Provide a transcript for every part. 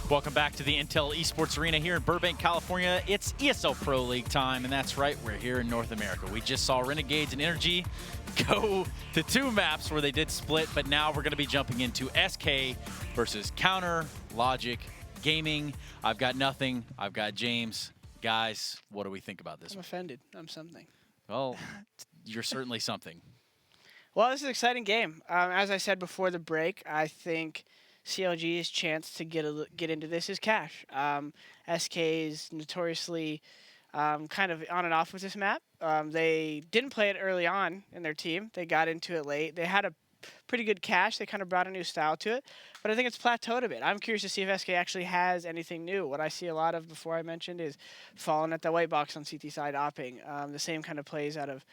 Welcome back to the Intel Esports Arena here in Burbank, California. It's ESL Pro League time, and that's right, we're here in North America. We just saw Renegades and Energy go to 2 maps where they did split, but now we're going to be jumping into SK versus Counter Logic Gaming. I've got nothing. I've got James. Guys, what do we think about this? I'm offended. I'm something. Well, you're certainly something. Well, this is an exciting game. As I said before the break, I think CLG's chance to get into this is cash. SK is notoriously kind of on and off with this map. They didn't play it early on in their team. They got into it late. They had a pretty good cash. They kind of brought a new style to it, but I think it's plateaued a bit. I'm curious to see if SK actually has anything new. What I see a lot of before I mentioned is falling at the white box on CT side, opping. The same kind of plays out of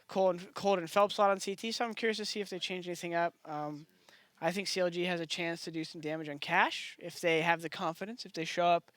Cold and Phelps a lot on CT, so I'm curious to see if they change anything up. I think CLG has a chance to do some damage on cash if they have the confidence, if they show up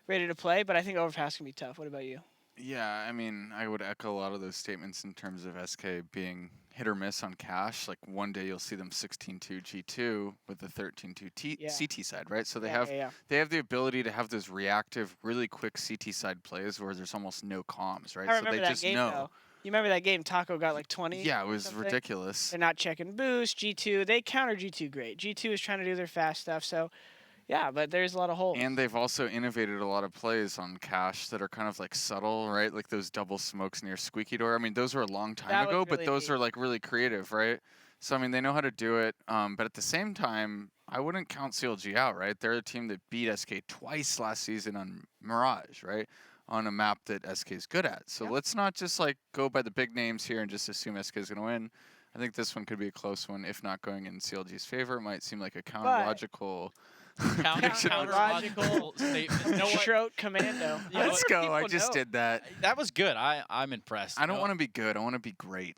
ready to play, but I think overpass can be tough. What about you? Yeah, I mean, I would echo a lot of those statements in terms of SK being hit or miss on cash. Like one day you'll see them 16-2 G2 with the 13-2 CT side, right? So they have the ability to have those reactive, really quick CT side plays where there's almost no comms, right? I So remember they that just game, know. though. You remember that game Taco got like 20? Yeah, it was ridiculous. They're not checking boost. G2, they counter G2 great. G2 is trying to do their fast stuff, so yeah, but there's a lot of holes. And they've also innovated a lot of plays on cash that are kind of like subtle, right? Like those double smokes near Squeaky Door. I mean, those were a long time ago, but those are like really creative, right? So, I mean, they know how to do it. But at the same time, I wouldn't count CLG out, right? They're a team that beat SK twice last season on Mirage, right? On a map that SK is good at. So let's not just like go by the big names here and just assume SK is going to win. I think this one could be a close one, if not going in CLG's favor. It might seem like a counter-logical Counter-logical statement. You know what? Stroke commando. Let's go. I just did that. That was good. I'm impressed. I don't want to be good. I want to be great.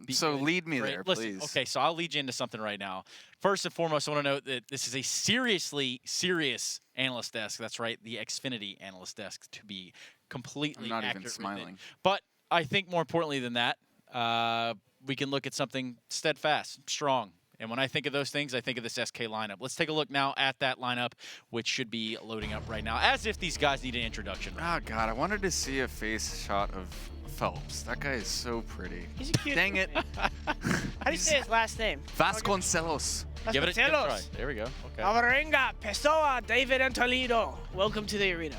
So good. lead me Great. there, Listen, please. Okay, so I'll lead you into something right now. First and foremost, I want to note that this is a seriously serious analyst desk. That's right, the Xfinity analyst desk, to be completely I'm not accurate even smiling. But I think more importantly than that, we can look at something steadfast, strong. And when I think of those things, I think of this SK lineup. Let's take a look now at that lineup, which should be loading up right now, as if these guys need an introduction. Oh, God. I wanted to see a face shot of Phelps. That guy is so pretty. He's a cute Dang it. How do you say his last name? Vasconcelos. Give it a try. There we go. Okay. Alvarenga, Pessoa, David, and Toledo. Welcome to the arena.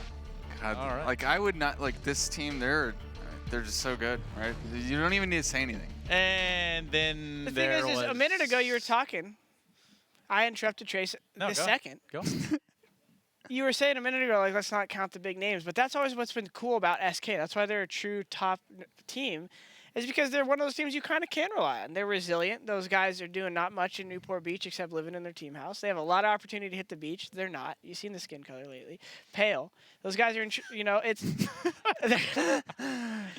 God, All right. Like, I would not, like, this team, they're just so good, right? You don't even need to say anything. And then the thing is a minute ago you were talking. I interrupted Trace second. Go. You were saying a minute ago, like, let's not count the big names. But that's always what's been cool about SK. That's why they're a true top team, is because they're one of those teams you kind of can rely on. They're resilient. Those guys are doing not much in Newport Beach except living in their team house. They have a lot of opportunity to hit the beach. They're not. You've seen the skin color lately. Pale. Those guys are, it's...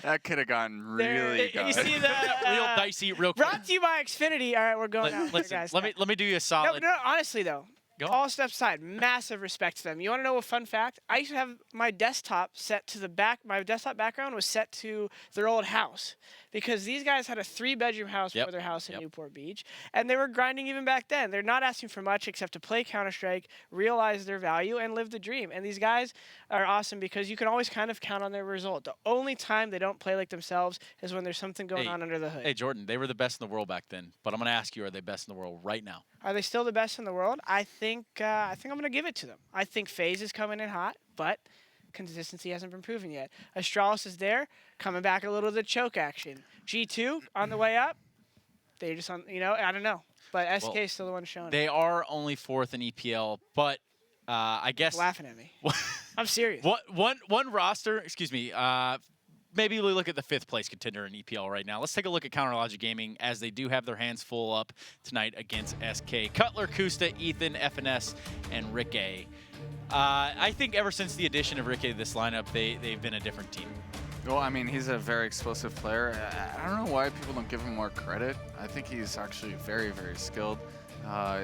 That could have gotten really good. You see the... real dicey, real quick. Brought to you by Xfinity. All right, we're going out Listen, there, guys. let me do you a solid. No, honestly, though. Go on. All steps aside, massive respect to them. You want to know a fun fact? I used to have my desktop set to the back. My desktop background was set to their old house because these guys had a 3-bedroom house for their house in Newport Beach, and they were grinding even back then. They're not asking for much except to play Counter-Strike, realize their value, and live the dream. And these guys are awesome because you can always kind of count on their result. The only time they don't play like themselves is when there's something going on under the hood. Hey, Jordan, they were the best in the world back then, but I'm going to ask you, are they best in the world right now? Are they still the best in the world? I think I'm going to give it to them. I think FaZe is coming in hot, but consistency hasn't been proven yet. Astralis is there, coming back a little to the choke action. G2 on the way up. They're just on, I don't know. But SK is still the one showing They are only 4th in EPL, but I guess... Laughing at me. I'm serious. One roster, excuse me, maybe we look at the 5th place contender in EPL right now. Let's take a look at Counter Logic Gaming, as they do have their hands full up tonight against SK. Cutler, Kusta, Ethan, FNS, and Rick A. I think ever since the addition of Rick A to this lineup, they've been a different team. Well, I mean, he's a very explosive player. I don't know why people don't give him more credit. I think he's actually very, very skilled.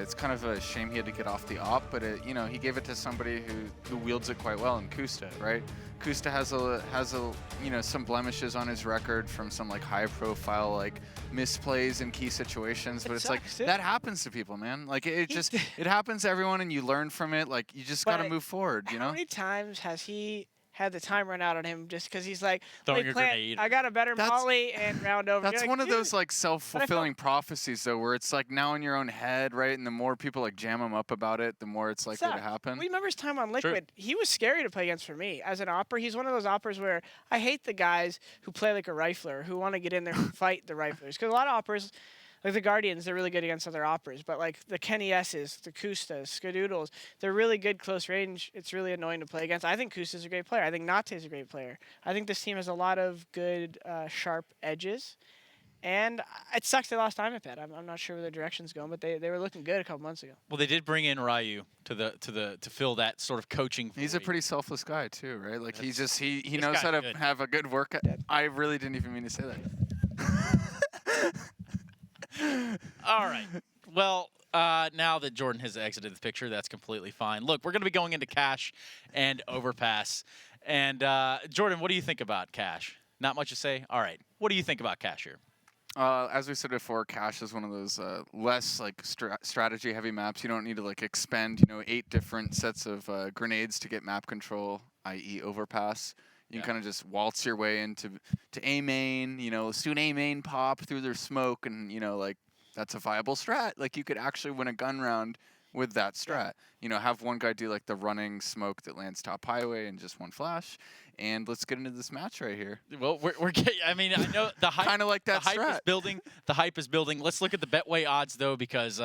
It's kind of a shame he had to get off the op, but you know, he gave it to somebody who wields it quite well in Kusta, right? Kusta has a you know, some blemishes on his record from some like high profile like misplays in key situations, but it's like that happens to people, man. Like it just it happens to everyone, and you learn from it. Like you just got to move forward, you know? How many times has he had the time run out on him just because he's like, throwing a grenade? I got a better molly and round over. That's one of those like self-fulfilling prophecies though, where it's like now in your own head, right? And the more people like jam him up about it, the more it's likely to happen. Remember his time on Liquid? He was scary to play against for me as an opper. He's one of those oppers where I hate the guys who play like a rifler, who want to get in there and fight the riflers. Because a lot of oppers, like the Guardians, they're really good against other oppers. But like the Kenny S's, the Kustas, Skadoodles, they're really good close range. It's really annoying to play against. I think Kusta's a great player. I think Nate's a great player. I think this team has a lot of good, sharp edges. And it sucks they lost Diamondpad. I'm not sure where their direction's going, but they were looking good a couple months ago. Well, they did bring in Ryu to fill that sort of coaching. He's a pretty selfless guy too, right? Like he knows how to have a good work. I really didn't even mean to say that. All right. Well, now that Jordan has exited the picture, that's completely fine. Look, we're going to be going into Cash and Overpass. And Jordan, what do you think about Cash? Not much to say? All right. What do you think about Cash here? As we said before, Cash is one of those less like strategy-heavy maps. You don't need to like expend 8 different sets of grenades to get map control, i.e. Overpass. You can kind of just waltz your way into A main, soon A main pop through their smoke, and like that's a viable strat. Like you could actually win a gun round with that strat. Have one guy do like the running smoke that lands top highway and just one flash. And let's get into this match right here. Well, we're getting, I mean, I know the hype, kind of like that the hype strat. is building. The hype is building. Let's look at the Betway odds though, because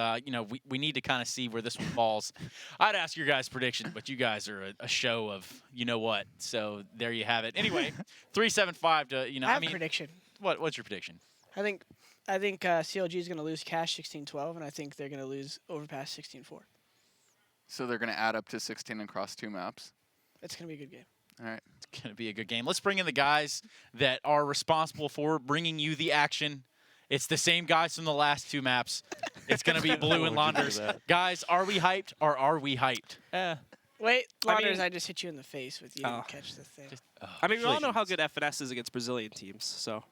we need to kind of see where this one falls. I'd ask your guys' prediction, but you guys are a show of what. So there you have it. Anyway, 375 to I have a prediction. What's your prediction? I think CLG is going to lose Cash 16-12, and I think they're going to lose Overpass 16-4. So they're going to add up to 16 across 2 maps. It's going to be a good game. All right. It's going to be a good game. Let's bring in the guys that are responsible for bringing you the action. It's the same guys from the last 2 maps. It's going to be Blue and Launders. Guys, are we hyped or are we hyped? Wait, Launders, I just hit you in the face with you to catch the thing. We all know how good FNS is against Brazilian teams, so.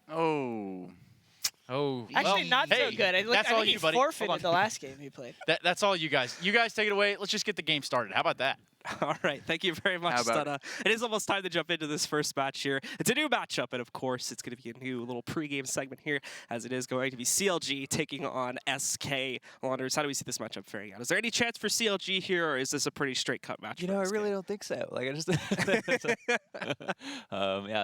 Actually, not so good. I all think you, buddy. He forfeited the last game he played. That's all you guys. You guys take it away. Let's just get the game started. How about that? All right. Thank you very much, Stunna. It is almost time to jump into this first match here. It's a new matchup, and of course, it's going to be a new little pregame segment here, as it is going to be CLG taking on SK. Launders, how do we see this matchup faring out? Is there any chance for CLG here, or is this a pretty straight-cut match? I really don't think so. Like, I just, yeah,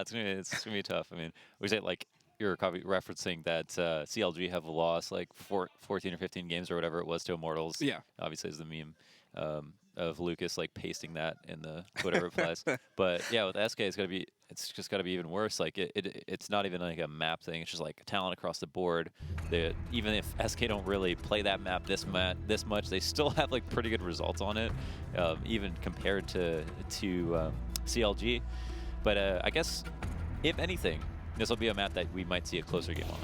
it's gonna be tough. I mean, we say like. You're probably referencing that CLG have lost like 14 or 15 games or whatever it was to Immortals. Yeah. Obviously, is the meme of Lucas like pasting that in the Twitter replies. But yeah, with SK, it's just got to be even worse. Like it's not even like a map thing. It's just like talent across the board. Even if SK don't really play that map this much, they still have like pretty good results on it, even compared to CLG. But I guess if anything, this will be a map that we might see a closer game on.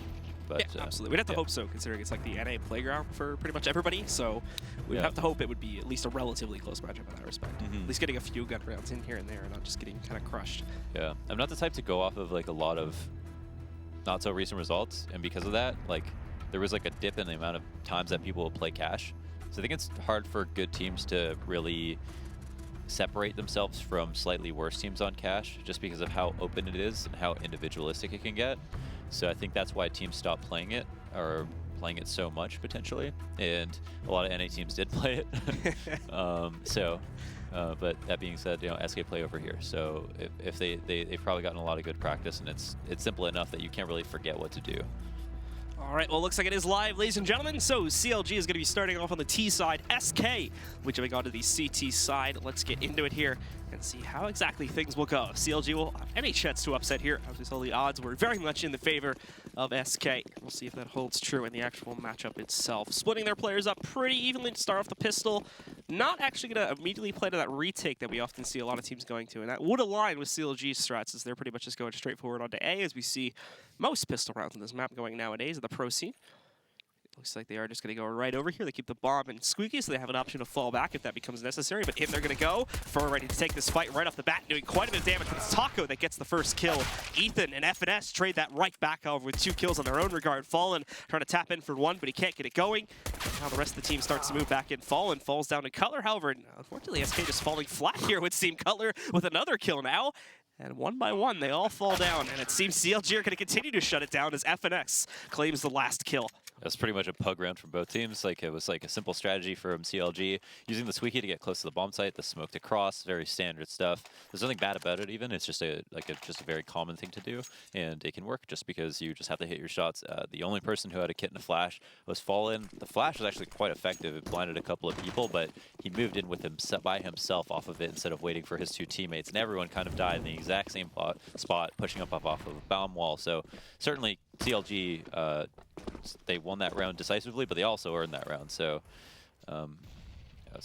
But, yeah, absolutely. We'd have to hope so, considering it's like the NA playground for pretty much everybody. So we'd have to hope it would be at least a relatively close matchup in that respect. At least getting a few gun rounds in here and there, and not just getting kind of crushed. Yeah, I'm not the type to go off of like a lot of not so recent results, and because of that, like there was like a dip in the amount of times that people will play Cash. So I think it's hard for good teams to really separate themselves from slightly worse teams on Cash, just because of how open it is and how individualistic it can get. So I think that's why teams stopped playing it, or playing it so much potentially, and a lot of NA teams did play it. But that being said, SK play over here, so if they've probably gotten a lot of good practice, and it's simple enough that you can't really forget what to do. All right, well, looks like it is live, ladies and gentlemen. So CLG is going to be starting off on the T side. SK, we jumping onto the CT side. Let's get into it here and see how exactly things will go. CLG will have any chance to upset here. Obviously, all the odds were very much in the favor of SK. We'll see if that holds true in the actual matchup itself. Splitting their players up pretty evenly to start off the pistol. Not actually going to immediately play to that retake that we often see a lot of teams going to, and that would align with CLG's strats, as they're pretty much just going straight forward onto A, as we see most pistol rounds in this map going nowadays at the pro scene. Looks like they are just going to go right over here. They keep the bomb and Squeaky, so they have an option to fall back if that becomes necessary. But in they're going to go. Fur ready to take this fight right off the bat, doing quite a bit of damage. It's Taco that gets the first kill. Ethan and FNS trade that right back, however, with 2 kills on their own regard. Fallen trying to tap in for 1, but he can't get it going. Now the rest of the team starts to move back in. Fallen falls down to Cutler, however, and unfortunately SK just falling flat here would seem. Cutler with another kill now. And one by one, they all fall down. And it seems CLG are going to continue to shut it down as FNX claims the last kill. That's pretty much a pug round from both teams. Like, it was like a simple strategy from CLG, using the Squeaky to get close to the bomb site, the smoke to cross, very standard stuff. There's nothing bad about it even. It's just just a very common thing to do, and it can work just because you just have to hit your shots. The only person who had a kit and a flash was Fallen. The flash was actually quite effective. It blinded a couple of people, but he moved in with by himself off of it instead of waiting for his 2 teammates, and everyone kind of died in the exact same spot, pushing up off of a bomb wall. So certainly CLG, they won that round decisively, but they also earned that round. So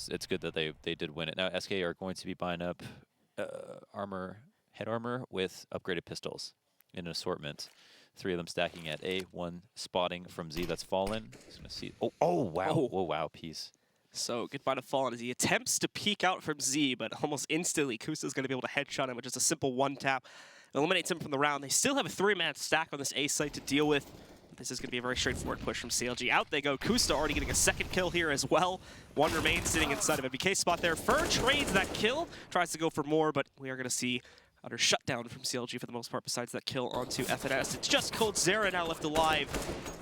it's good that they did win it. Now SK are going to be buying up head armor with upgraded pistols in an assortment. 3 of them stacking at A, 1 spotting from Z that's Fallen. He's gonna see. Oh wow! Oh wow! Piece. So goodbye to Fallen as he attempts to peek out from Z, but almost instantly Kusa's going to be able to headshot him with just a simple 1 tap. Eliminates him from the round. They still have a 3-man stack on this A site to deal with. This is going to be a very straightforward push from CLG. Out they go. Kusta already getting a 2nd kill here as well. 1 remains sitting inside of a BK spot there. Fur trades that kill, tries to go for more, but we are going to see utter shutdown from CLG for the most part besides that kill onto FNS. It's just Cold Zera now left alive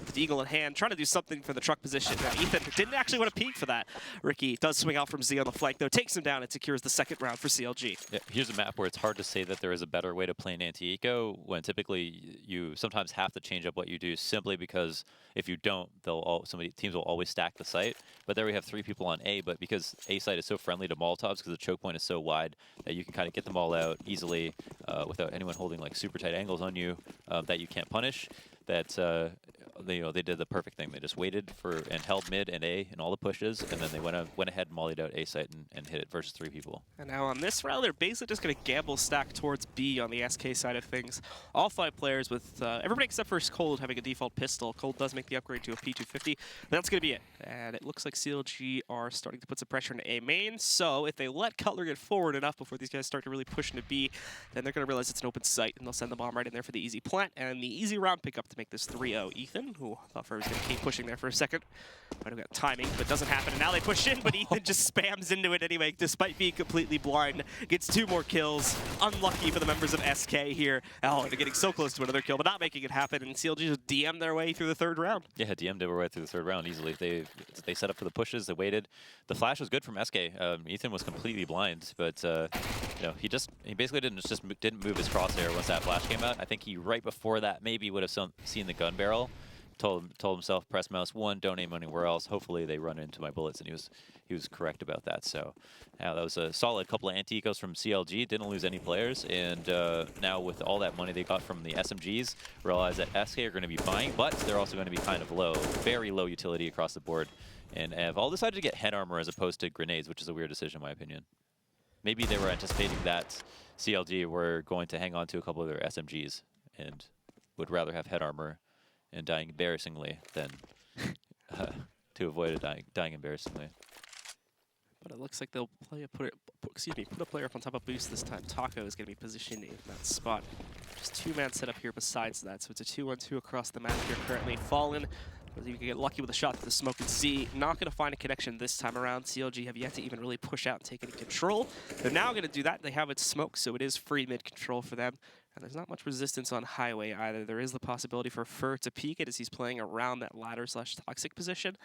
with the Eagle in hand, trying to do something for the truck position. Now, Ethan didn't actually want to peek for that. Ricky does swing out from Z on the flank, though, takes him down and secures the 2nd round for CLG. Yeah, here's a map where it's hard to say that there is a better way to play an anti-eco, when typically you sometimes have to change up what you do simply because if you don't, teams will always stack the site. But there we have 3 people on A, but because A site is so friendly to Molotovs, because the choke point is so wide that you can kind of get them all out easily without anyone holding like super tight angles on you that you can't punish, that they did the perfect thing. They just waited and held mid and A in all the pushes, and then they went ahead and mollied out A site and hit it versus 3 people. And now on this round, they're basically just going to gamble stack towards B on the SK side of things. All 5 players with everybody except for Cold having a default pistol. Cold does make the upgrade to a P250. That's going to be it. And it looks like CLG are starting to put some pressure into A main. So if they let Cutler get forward enough before these guys start to really push into B, then they're going to realize it's an open site, and they'll send the bomb right in there for the easy plant and the easy round pickup to make this 3-0. Ethan, who I thought was going to keep pushing there for a second. Might have got timing, but doesn't happen. And now they push in, but Ethan just spams into it anyway, despite being completely blind. Gets 2 more kills. Unlucky for the members of SK here. Oh, they're getting so close to another kill, but not making it happen. And CLG just DM'd their way through the 3rd round. Yeah, DM'd their way through the 3rd round easily. They set up for the pushes. They waited. The flash was good from SK. Ethan was completely blind, but he basically didn't move his crosshair once that flash came out. I think he right before that maybe would have seen the gun barrel. Told himself, press mouse 1, don't aim anywhere else. Hopefully they run into my bullets, and he was correct about that. So now that was a solid couple of anti-ecos from CLG. Didn't lose any players, and now with all that money they got from the SMGs, realize that SK are going to be buying, but they're also going to be kind of low, very low utility across the board. And have all decided to get head armor as opposed to grenades, which is a weird decision in my opinion. Maybe they were anticipating that CLG were going to hang on to a couple of their SMGs and would rather have head armor and dying embarrassingly than to avoid dying embarrassingly. But it looks like they'll put a player up on top of Boost this time. Taco is going to be positioned in that spot. Just 2-man setup here besides that, so it's a 2-1-2 across the map here currently. Fallen, you can get lucky with a shot to the smoke and C. Not going to find a connection this time around. CLG have yet to even really push out and take any control. They're now going to do that. They have its smoke, so it is free mid-control for them. And there's not much resistance on highway either. There is the possibility for Fur to peek it as he's playing around that ladder/toxic position.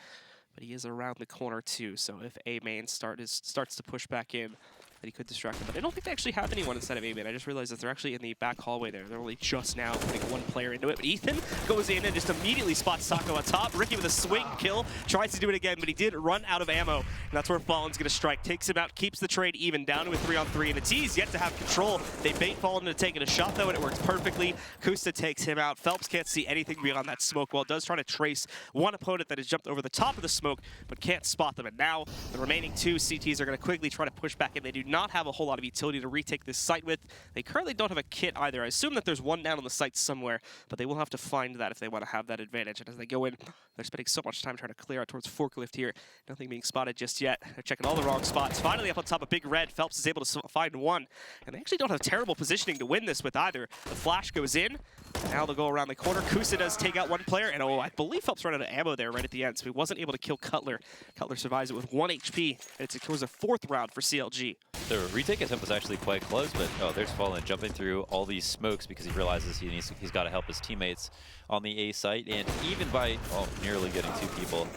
But he is around the corner too, so if A main starts to push back in, that he could distract them. But I don't think they actually have anyone inside of A main. I just realized that they're actually in the back hallway there. They're only just now putting 1 player into it. But Ethan goes in and just immediately spots Taco on top. Ricky with a swing kill, tries to do it again, but he did run out of ammo. And that's where Fallen's going to strike. Takes him out, keeps the trade even, down to a 3-on-3. And the T's yet to have control. They bait Fallen into taking a shot though, and it works perfectly. Kusta takes him out. Phelps can't see anything beyond that smoke wall. Does try to trace one opponent that has jumped over the top of the smoke, but can't spot them. And now the remaining 2 CTs are going to quickly try to push back in. They do not have a whole lot of utility to retake this site with. They currently don't have a kit either. I assume that there's one down on the site somewhere, but they will have to find find that if they want to have that advantage. And as they go in, they're spending so much time trying to clear out towards forklift here. Nothing being spotted just yet. They're checking all the wrong spots. Finally up on top of Big Red, Phelps is able to find one. And they actually don't have terrible positioning to win this with either. The flash goes in. Now they'll go around the corner. Kusa does take out one player, and I believe Phelps ran out of ammo there right at the end, so he wasn't able to kill Cutler. Cutler survives it with 1 HP, and it secures a 4th round for CLG. The retake attempt was actually quite close, but there's Fallen jumping through all these smokes because he realizes he's got to help his teammates on the A site, and even by nearly getting 2 people,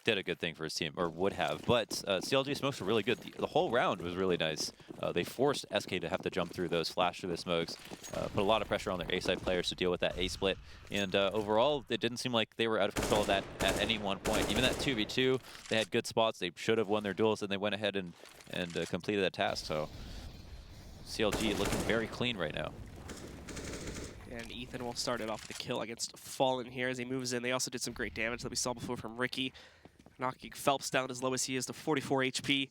did a good thing for his team, or would have. But CLG smokes were really good. The whole round was really nice. They forced SK to have to jump through those, flash through the smokes, put a lot of pressure on their A-side players to deal with that A-split. And overall, it didn't seem like they were out of control of that at any one point. Even that 2v2, they had good spots. They should have won their duels, and they went ahead and completed that task. So CLG looking very clean right now. And Ethan will start it off with a kill against Fallen here as he moves in. They also did some great damage that we saw before from Ricky, knocking Phelps down as low as he is to 44 HP.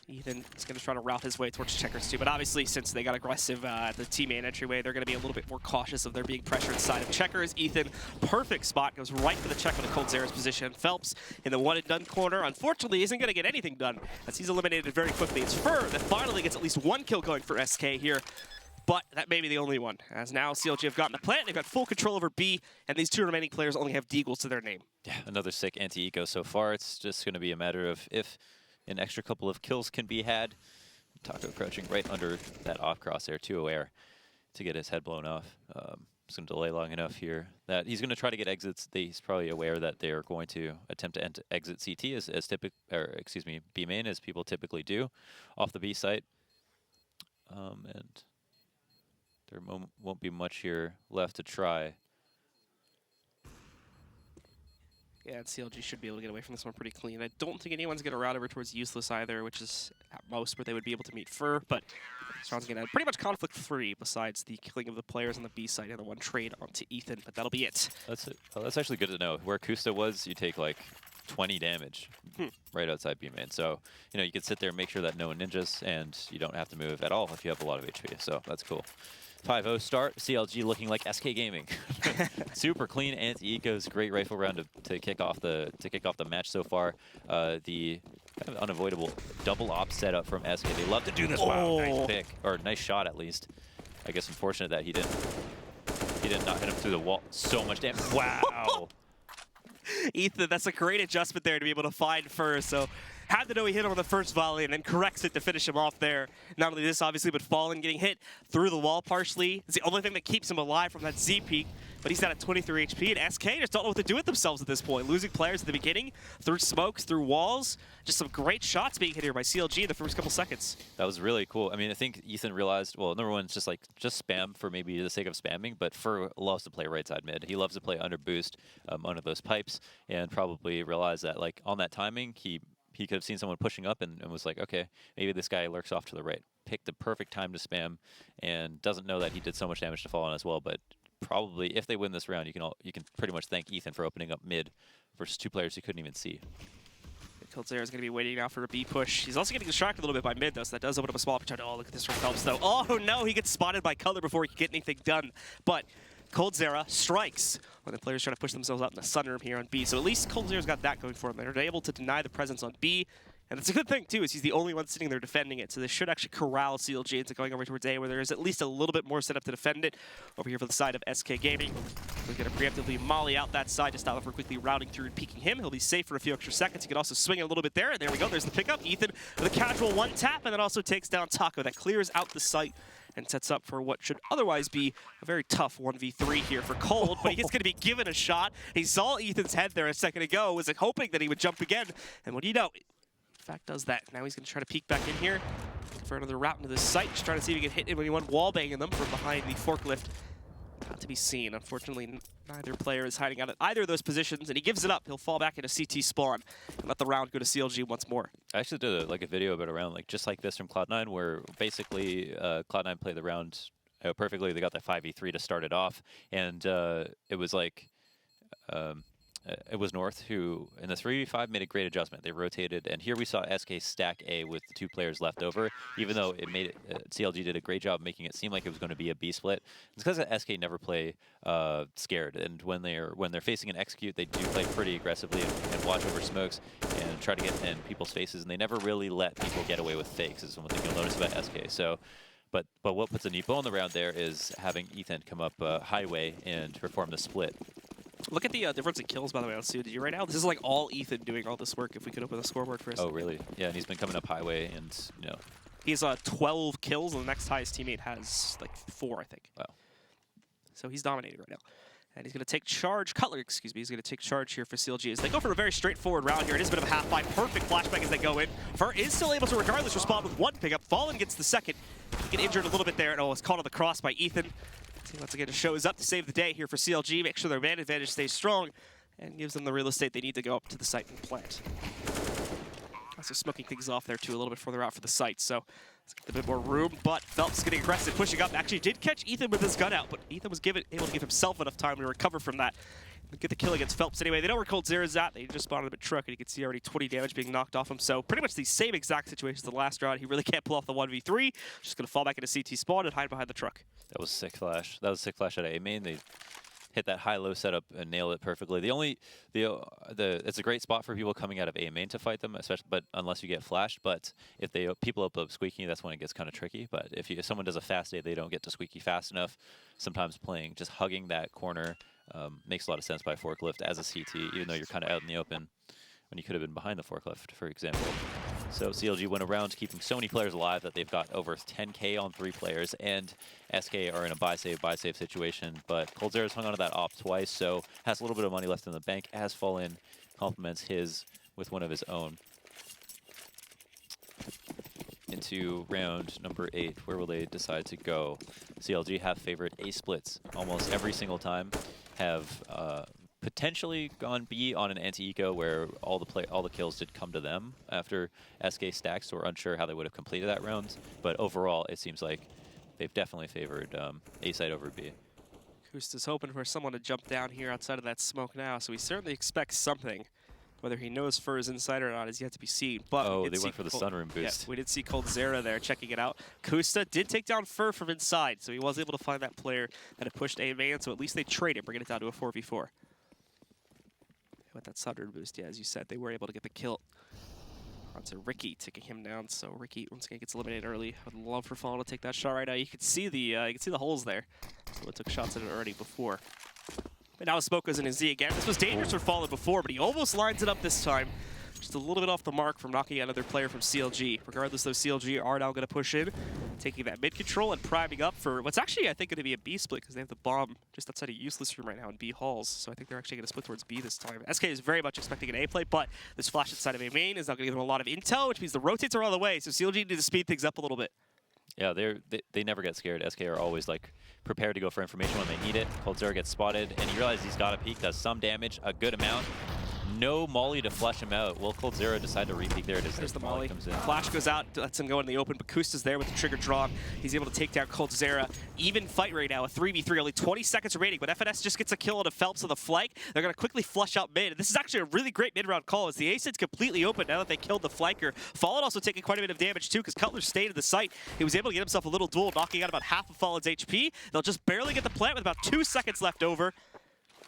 Ethan is going to try to route his way towards Checkers too, but obviously since they got aggressive at the teammate entryway, they're going to be a little bit more cautious of their being pressured inside of Checkers. Ethan, perfect spot, goes right for the check with a Coldzera's position. Phelps in the one and done corner, unfortunately isn't going to get anything done as he's eliminated very quickly. It's Fur that finally gets at least 1 kill going for SK here. But that may be the only one, as now CLG have gotten the plant, they've got full control over B, and these 2 remaining players only have Deagles to their name. Yeah, another sick anti-eco so far. It's just going to be a matter of if an extra couple of kills can be had. Taco crouching right under that off crosshair, too aware to get his head blown off. It's going to delay long enough here that he's going to try to get exits. He's probably aware that they're going to attempt to exit CT B main, as people typically do off the B site. And there won't be much here left to try. Yeah, and CLG should be able to get away from this one pretty clean. I don't think anyone's going to route over towards Useless either, which is at most where they would be able to meet Fur, but this round's going to pretty much conflict-free besides the killing of the players on the B side and the one trade onto Ethan, but that'll be it. That's actually good to know. Where Kusta was, you take like 20 damage right outside B main. So, you could sit there and make sure that no one ninjas, and you don't have to move at all if you have a lot of HP, so that's cool. 5-0 start. CLG looking like SK Gaming. Super clean anti-ecos. Great rifle round to kick off the match so far. The kind of unavoidable double op setup from SK. They love to do this. Wow, nice pick, or nice shot at least. I guess unfortunate that he did not hit him through the wall. So much damage. Wow. Ethan, that's a great adjustment there to be able to find Fur. So had to know he hit him on the first volley and then corrects it to finish him off there. Not only this, obviously, but Fallen getting hit through the wall partially. It's the only thing that keeps him alive from that Z peak. But he's down at 23 HP, and SK just don't know what to do with themselves at this point. Losing players at the beginning, through smokes, through walls. Just some great shots being hit here by CLG in the first couple seconds. That was really cool. I mean, I think Ethan realized, well, number one, it's just spam for maybe the sake of spamming, but Fur loves to play right side mid. He loves to play under boost, under those pipes, and probably realized that, like, on that timing, he could have seen someone pushing up and was like, okay, maybe this guy lurks off to the right. Picked the perfect time to spam, and doesn't know that he did so much damage to Fallen as well, but probably, if they win this round, you can pretty much thank Ethan for opening up mid versus 2 players he couldn't even see. Coldzera is going to be waiting now for a B push. He's also getting distracted a little bit by mid, though, so that does open up a small opportunity. Oh, look at this from Phelps, though. Oh, no, he gets spotted by Cutler before he can get anything done. But Coldzera strikes when the players try to push themselves out in the sunroom here on B. So at least Coldzera's got that going for him. They're able to deny the presence on B. And it's a good thing, too, is he's the only one sitting there defending it. So this should actually corral CLG into going over towards A, where there is at least a little bit more set up to defend it. Over here for the side of SK Gaming. We're going to preemptively molly out that side to stop him from quickly routing through and peeking him. He'll be safe for a few extra seconds. He can also swing it a little bit there. And there we go. There's the pickup. Ethan with a casual one tap, and then also takes down Taco. That clears out the site and sets up for what should otherwise be a very tough 1v3 here for Cold, but he is going to be given a shot. He saw Ethan's head there a second ago, was hoping that he would jump again, and what do you know? In fact, does that. Now he's going to try to peek back in here for another route into the site, just trying to see if he can hit anyone wallbanging them from behind the forklift. Not to be seen. Unfortunately, neither player is hiding out at either of those positions, and he gives it up. He'll fall back into CT spawn and let the round go to CLG once more. I actually did a video about a round just like this from Cloud9, where basically Cloud9 played the round perfectly. They got that 5v3 to start it off, and it was like it was North who, in the 3v5, made a great adjustment. They rotated, and here we saw SK stack A with the 2 players left over, even though it made it, CLG did a great job making it seem like it was going to be a B split. It's because SK never play scared, and when they're facing an execute, they do play pretty aggressively and watch over smokes and try to get in people's faces, and they never really let people get away with fakes, is one thing you'll notice about SK. So, but what puts a neat bow on the round there is having Ethan come up highway and perform the split. Look at the difference in kills, by the way, on CLG right now. This is like all Ethan doing all this work, if we could open the scoreboard for a second. Oh, really? Yeah, and he's been coming up highway, and, you know. He's 12 kills, and the next highest teammate has, like, 4, I think. Wow. So he's dominating right now. And he's going to take charge, Cutler, excuse me, he's going to take charge here for CLG as they go for a very straightforward round here. It is a bit of a half-buy, perfect flashback as they go in. Fur is still able to regardless respond with 1 pickup. Fallen gets the second. He get injured a little bit there, and was caught on the cross by Ethan. Team once again shows up to save the day here for CLG, make sure their man advantage stays strong, and gives them the real estate they need to go up to the site and plant. Also smoking things off there too, a little bit further out for the site, so let's get a bit more room. But Phelps getting aggressive, pushing up. Actually did catch Ethan with his gun out, but Ethan was able to give himself enough time to recover from that. Get the kill against Phelps anyway. They know where coldzera's at. They just spotted him at truck, and you can see already 20 damage being knocked off him. So pretty much the same exact situation as the last round. He really can't pull off the 1v3. Just going to fall back into CT spawn and hide behind the truck. That was sick flash. That was a sick flash out of A main. They hit that high-low setup and nail it perfectly. It's a great spot for people coming out of A main to fight them, especially, but unless you get flashed. But if people open up squeaky, that's when it gets kind of tricky. But if someone does a fast A, they don't get to squeaky fast enough. Sometimes just hugging that corner makes a lot of sense by forklift as a CT, even though you're kind of out in the open when you could have been behind the forklift, for example. So CLG went around keeping so many players alive that they've got over 10K on 3 players, and SK are in a buy save situation, but coldzera's hung onto that op twice, so has a little bit of money left in the bank, as Fallen complements his with one of his own. Into round number 8, where will they decide to go? CLG have favored A splits almost every single time, have potentially gone B on an anti-eco where all the kills did come to them after SK stacks, so we're unsure how they would have completed that round. But overall, it seems like they've definitely favored A side over B. Kusta's hoping for someone to jump down here outside of that smoke now, so we certainly expect something. Whether he knows Fur is inside or not is yet to be seen. But they went for the sunroom boost. Yeah, we did see coldzera there checking it out. Kusta did take down Fur from inside, so he was able to find that player that had pushed A man, so at least they traded, bringing it down to a 4v4. With that sunroom boost, yeah, as you said, they were able to get the kill onto Ricky, taking him down. So Ricky once again gets eliminated early. I would love for Fallen to take that shot right now. You can see the holes there. Someone took shots at it already before. But now Smoke goes in his Z again. This was dangerous for Fallen before, but he almost lines it up this time. Just a little bit off the mark from knocking out another player from CLG. Regardless, though, CLG are now going to push in, taking that mid control and priming up for what's actually, I think, going to be a B split because they have the bomb just outside of Useless Room right now in B halls. So I think they're actually going to split towards B this time. SK is very much expecting an A play, but this flash inside of A main is now going to give them a lot of intel, which means the rotates are all the way. So CLG need to speed things up a little bit. Yeah, they never get scared. SK are always like prepared to go for information when they need it. coldzera gets spotted, and he realizes he's got a peek, does some damage, a good amount. No molly to flush him out. Will coldzera decide to re-peek there? There's the molly. Comes in. Flash goes out, lets him go in the open, but Kusta's there with the trigger drawn. He's able to take down coldzera. Even fight right now, a 3v3, only 20 seconds remaining, but FNS just gets a kill on a Phelps on the flank. They're going to quickly flush out mid. And this is actually a really great mid-round call as the A site's completely open now that they killed the flanker. Fallen also taking quite a bit of damage too because Cutler stayed at the site. He was able to get himself a little duel, knocking out about half of Fallen's HP. They'll just barely get the plant with about 2 seconds left over.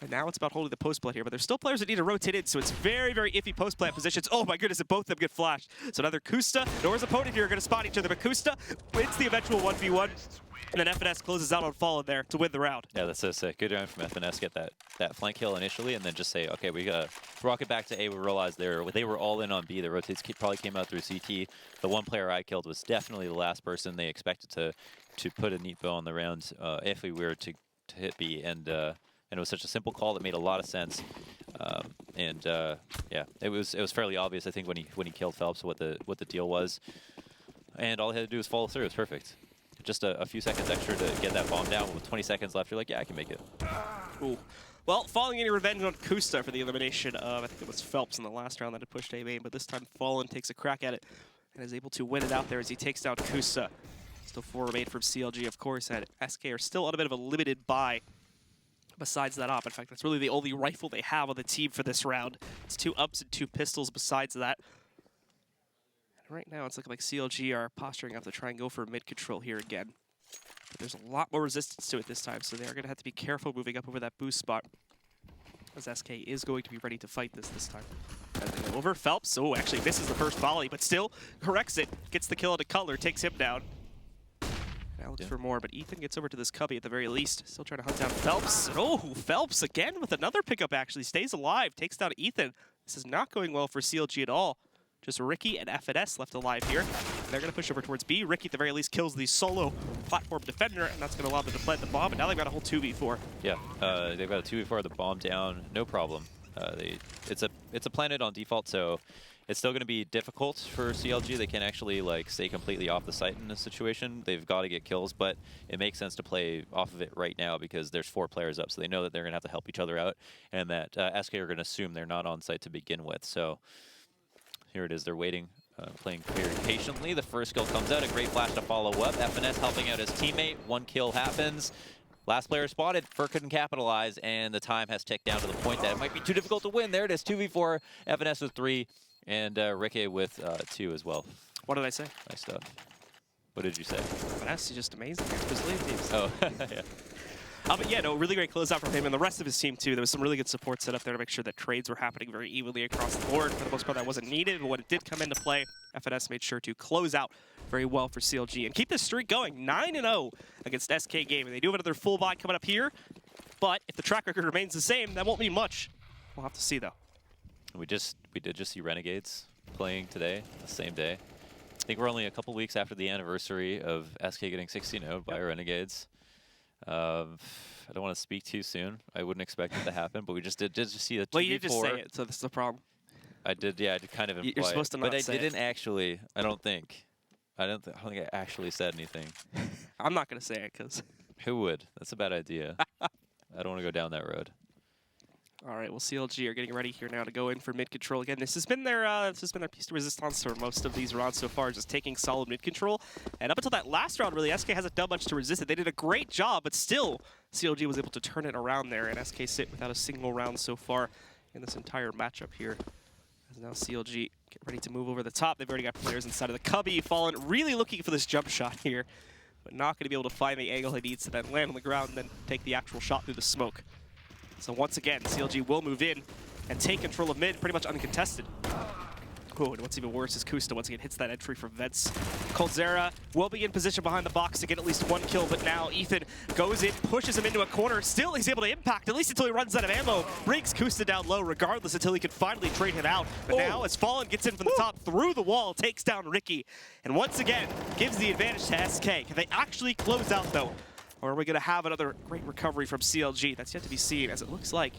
And now it's about holding the post plant here, but there's still players that need to rotate in, so it's very, very iffy post plant positions. Oh my goodness, and both of them get flashed. So neither Kusta nor his opponent here are going to spot each other, but Kusta wins the eventual 1v1, and then FNS closes out on Fallen there to win the round. Yeah, that's so sick. Good round from FNS, get that flank kill initially, and then just say, okay, we got to rock it back to A. We realized they were all in on B. The rotates probably came out through CT. The one player I killed was definitely the last person they expected to put a neat bow on the round if we were to hit B, and it was such a simple call that made a lot of sense. Yeah, it was fairly obvious, I think, when he killed Phelps what the deal was, and all he had to do was follow through. It was perfect. Just a few seconds extra to get that bomb down. With 20 seconds left, you're like, yeah, I can make it. Ooh. Well, Fallen any revenge on Kusta for the elimination of, I think it was Phelps in the last round that had pushed A main, but this time Fallen takes a crack at it and is able to win it out there as he takes down Kusta. Still 4 remain from CLG, of course, and SK are still on a bit of a limited buy. besides that op. In fact, that's really the only rifle they have on the team for this round. It's 2 ups and 2 pistols besides that. And right now, it's looking like CLG are posturing up to try and go for mid control here again. But there's a lot more resistance to it this time, so they're going to have to be careful moving up over that boost spot, as SK is going to be ready to fight this time. As they go over, Phelps, oh, actually misses the first volley, but still corrects it, gets the kill into Cutler, takes him down. Now looks for more, but Ethan gets over to this cubby at the very least. Still trying to hunt down Phelps. And oh, Phelps again with another pickup actually. Stays alive, takes down Ethan. This is not going well for CLG at all. Just Ricky and FNS left alive here. And they're going to push over towards B. Ricky at the very least kills the solo platform defender, and that's going to allow them to plant the bomb. And now they've got a whole 2v4. Yeah, they've got a 2v4, the bomb down, no problem. It's a planet on default, so it's still going to be difficult for CLG. They can't actually like stay completely off the site in this situation. They've got to get kills, but it makes sense to play off of it right now because there's 4 players up, so they know that they're going to have to help each other out, and that SK are going to assume they're not on site to begin with. So here it is. They're waiting, playing very patiently. The first kill comes out. A great flash to follow up. FNS helping out his teammate. 1 kill happens. Last player spotted. Fur couldn't capitalize, and the time has ticked down to the point that it might be too difficult to win. There it is. 2v4. FNS with 3. And Ricky with 2 as well. What did I say? Nice stuff. What did you say? Vanessa is just amazing. His lead teams. Oh, yeah. But yeah, no, really great closeout from him and the rest of his team too. There was some really good support set up there to make sure that trades were happening very evenly across the board. For the most part, that wasn't needed, but when it did come into play, FNS made sure to close out very well for CLG and keep this streak going. 9-0 against SK Gaming. They do have another full buy coming up here, but if the track record remains the same, that won't mean much. We'll have to see though. We did just see Renegades playing today, the same day. I think we're only a couple weeks after the anniversary of SK getting 16-0 by Renegades. I don't want to speak too soon. I wouldn't expect it to happen, but we just did just see a 2v4. Well, you did just say it, so this is the problem. I did, yeah, I did kind of imply You're supposed to not but say I didn't actually. I don't think I actually said anything. I'm not going to say it because... Who would? That's a bad idea. I don't want to go down that road. All right, well, CLG are getting ready here now to go in for mid control again. This has been their piece de resistance for most of these rounds so far, just taking solid mid control. And up until that last round, really, SK hasn't done much to resist it. They did a great job, but still, CLG was able to turn it around there, and SK sit without a single round so far in this entire matchup here. As now CLG get ready to move over the top. They've already got players inside of the cubby. Fallen really looking for this jump shot here, but not going to be able to find the angle he needs to then land on the ground and then take the actual shot through the smoke. So once again, CLG will move in and take control of mid pretty much uncontested. Oh, and what's even worse is Kusta once again hits that entry from Vents. Coldzera will be in position behind the box to get at least 1 kill, but now Ethan goes in, pushes him into a corner. Still, he's able to impact, at least until he runs out of ammo. Brings Kusta down low regardless until he can finally trade him out. But now, as Fallen gets in from the top through the wall, takes down Ricky. And once again, gives the advantage to SK. Can they actually close out, though? Or are we going to have another great recovery from CLG? That's yet to be seen, as it looks like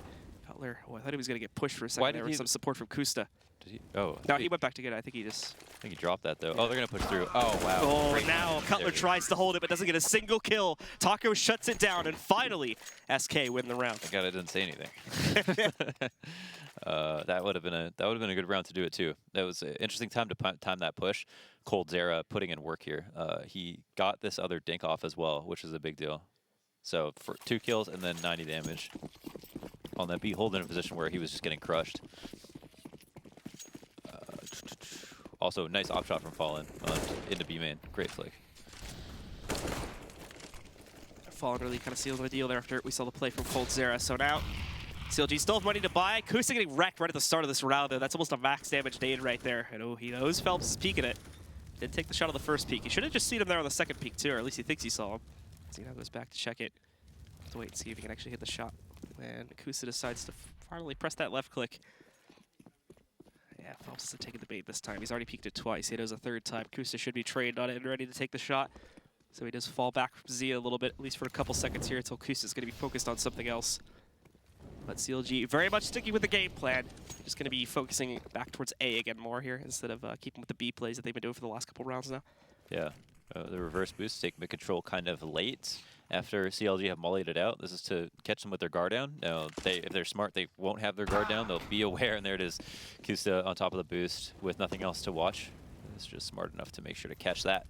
Cutler... Oh, I thought he was going to get pushed for a second. There was some support from Kusta. Did he? Oh. No, he went back to get it. I think he dropped that, though. Oh, they're going to push through. Oh, wow. Oh, Great. now Cutler tries to hold it, but doesn't get a single kill. Taco shuts it down, and finally, SK win the round. Thank God I didn't say anything. That would have been a good round to do it too. That was an interesting time to time that push. Coldzera putting in work here. He got this other dink off as well, which is a big deal. So for 2 kills and then 90 damage on that Behold in a position where he was just getting crushed. Also, nice op shot from Fallen into B main. Great flick. Fallen really kind of sealed the deal there after we saw the play from Coldzera. So now, CLG still have money to buy. Kusta getting wrecked right at the start of this round, though. That's almost a max damage nade right there. And oh, he knows Phelps is peeking it. Did take the shot on the first peek. He should have just seen him there on the second peek, too, or at least he thinks he saw him. So he now goes back to check it. Have to wait and see if he can actually hit the shot. And Kusta decides to finally press that left click. Yeah, Phelps isn't taking the bait this time. He's already peeked it twice. He knows a third time. Kusta should be trained on it and ready to take the shot. So he does fall back from Zia a little bit, at least for a couple seconds here, until Kusta's going to be focused on something else. But CLG very much sticking with the game plan. Just going to be focusing back towards A again more here, instead of keeping with the B plays that they've been doing for the last couple rounds now. Yeah, the reverse boost, take mid-control kind of late after CLG have mollied it out. This is to catch them with their guard down. Now, if they're smart, they won't have their guard down. They'll be aware, and there it is. Kusta on top of the boost with nothing else to watch. It's just smart enough to make sure to catch that.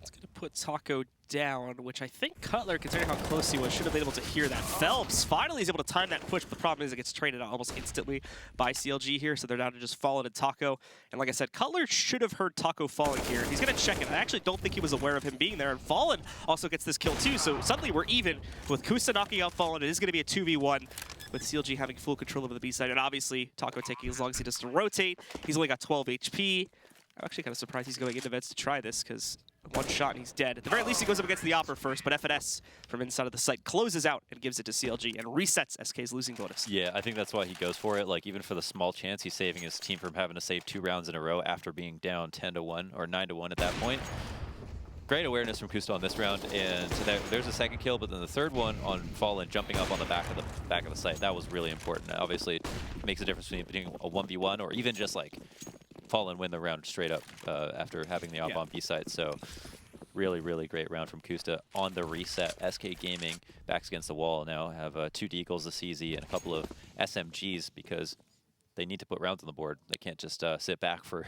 It's going to put Taco down, which I think Cutler, considering how close he was, should have been able to hear that. Phelps finally is able to time that push, but the problem is it gets traded out almost instantly by CLG here, so they're down to just Fallen and Taco. And like I said, Cutler should have heard Taco falling here. He's going to check it. I actually don't think he was aware of him being there, and Fallen also gets this kill too, so suddenly we're even with Kusa knocking out Fallen. It is going to be a 2v1 with CLG having full control over the B side, and obviously Taco taking as long as he does to rotate. He's only got 12 HP. I'm actually kind of surprised he's going into vents to try this, because one shot and he's dead. At the very least, he goes up against the Opera first, but FNS from inside of the site closes out and gives it to CLG and resets SK's losing bonus. Yeah, I think that's why he goes for it. Like, even for the small chance, he's saving his team from having to save 2 rounds in a row after being down 10-1 or 9-1 at that point. Great awareness from Kusto on this round, and so there's a second kill, but then the third one on Fallen jumping up on the back of the site. That was really important. Obviously, it makes a difference between a 1v1 or even just like Fallen win the round straight up after having the op on B site. So really, really great round from Kusta on the reset. SK Gaming backs against the wall now, have 2 Deagles, a CZ, and a couple of SMGs because they need to put rounds on the board. They can't just sit back for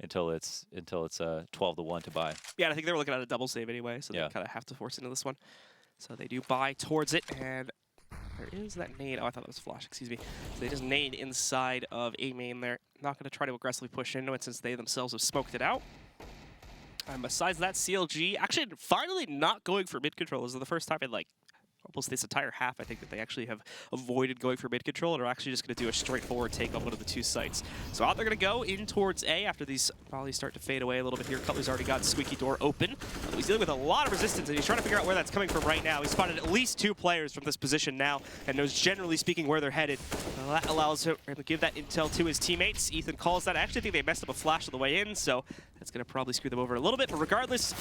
until it's 12-1 to buy. Yeah, I think they were looking at a double save anyway, so they kind of have to force into this one. So they do buy towards it, and there is that nade. Oh, I thought that was flash, excuse me. So they just nade inside of A main there. Not going to try to aggressively push into it since they themselves have smoked it out. And besides that, CLG actually finally not going for mid control. This is the first time in like almost this entire half, I think, that they actually have avoided going for mid control and are actually just going to do a straightforward take on one of the 2 sites. So out they're going to go in towards A after these volleys start to fade away a little bit here. Cutler's already got Squeaky Door open. He's dealing with a lot of resistance, and he's trying to figure out where that's coming from right now. He's spotted at least 2 players from this position now and knows, generally speaking, where they're headed. That allows him to give that intel to his teammates. Ethan calls that. I actually think they messed up a flash on the way in, so that's going to probably screw them over a little bit. But regardless,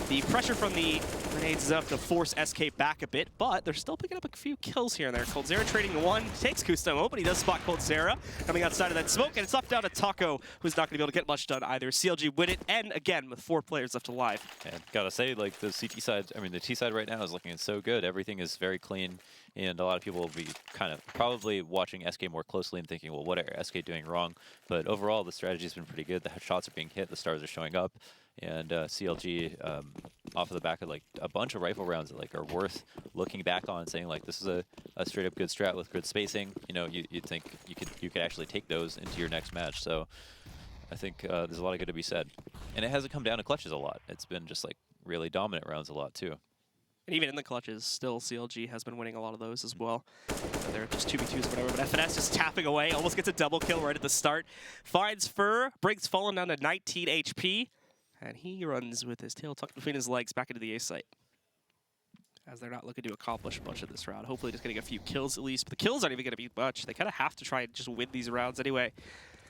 the pressure from the grenades is enough to force SK back a bit, but they're still picking up a few kills here and there. coldzera trading 1, takes Kusto, but he does spot coldzera coming outside of that smoke, and it's up down to Taco, who's not going to be able to get much done either. CLG win it, and again, with 4 players left alive. And gotta say, like, the CT side, I mean, the T side right now is looking so good. Everything is very clean, and a lot of people will be kind of probably watching SK more closely and thinking, well, what are SK doing wrong? But overall, the strategy has been pretty good. The shots are being hit, the stars are showing up, and CLG off of the back of like a bunch of rifle rounds that like are worth looking back on and saying like this is a straight up good strat with good spacing. You know, you'd think you could actually take those into your next match. So I think there's a lot of good to be said, and it hasn't come down to clutches a lot. It's been just like really dominant rounds a lot too. And even in the clutches, still CLG has been winning a lot of those as well. They're just 2v2s or whatever, but FNS just tapping away, almost gets a double kill right at the start. Finds Fur, brings Fallen down to 19 HP, and he runs with his tail tucked between his legs back into the A site. As they're not looking to accomplish much of this round. Hopefully just getting a few kills at least, but the kills aren't even going to be much. They kind of have to try and just win these rounds anyway.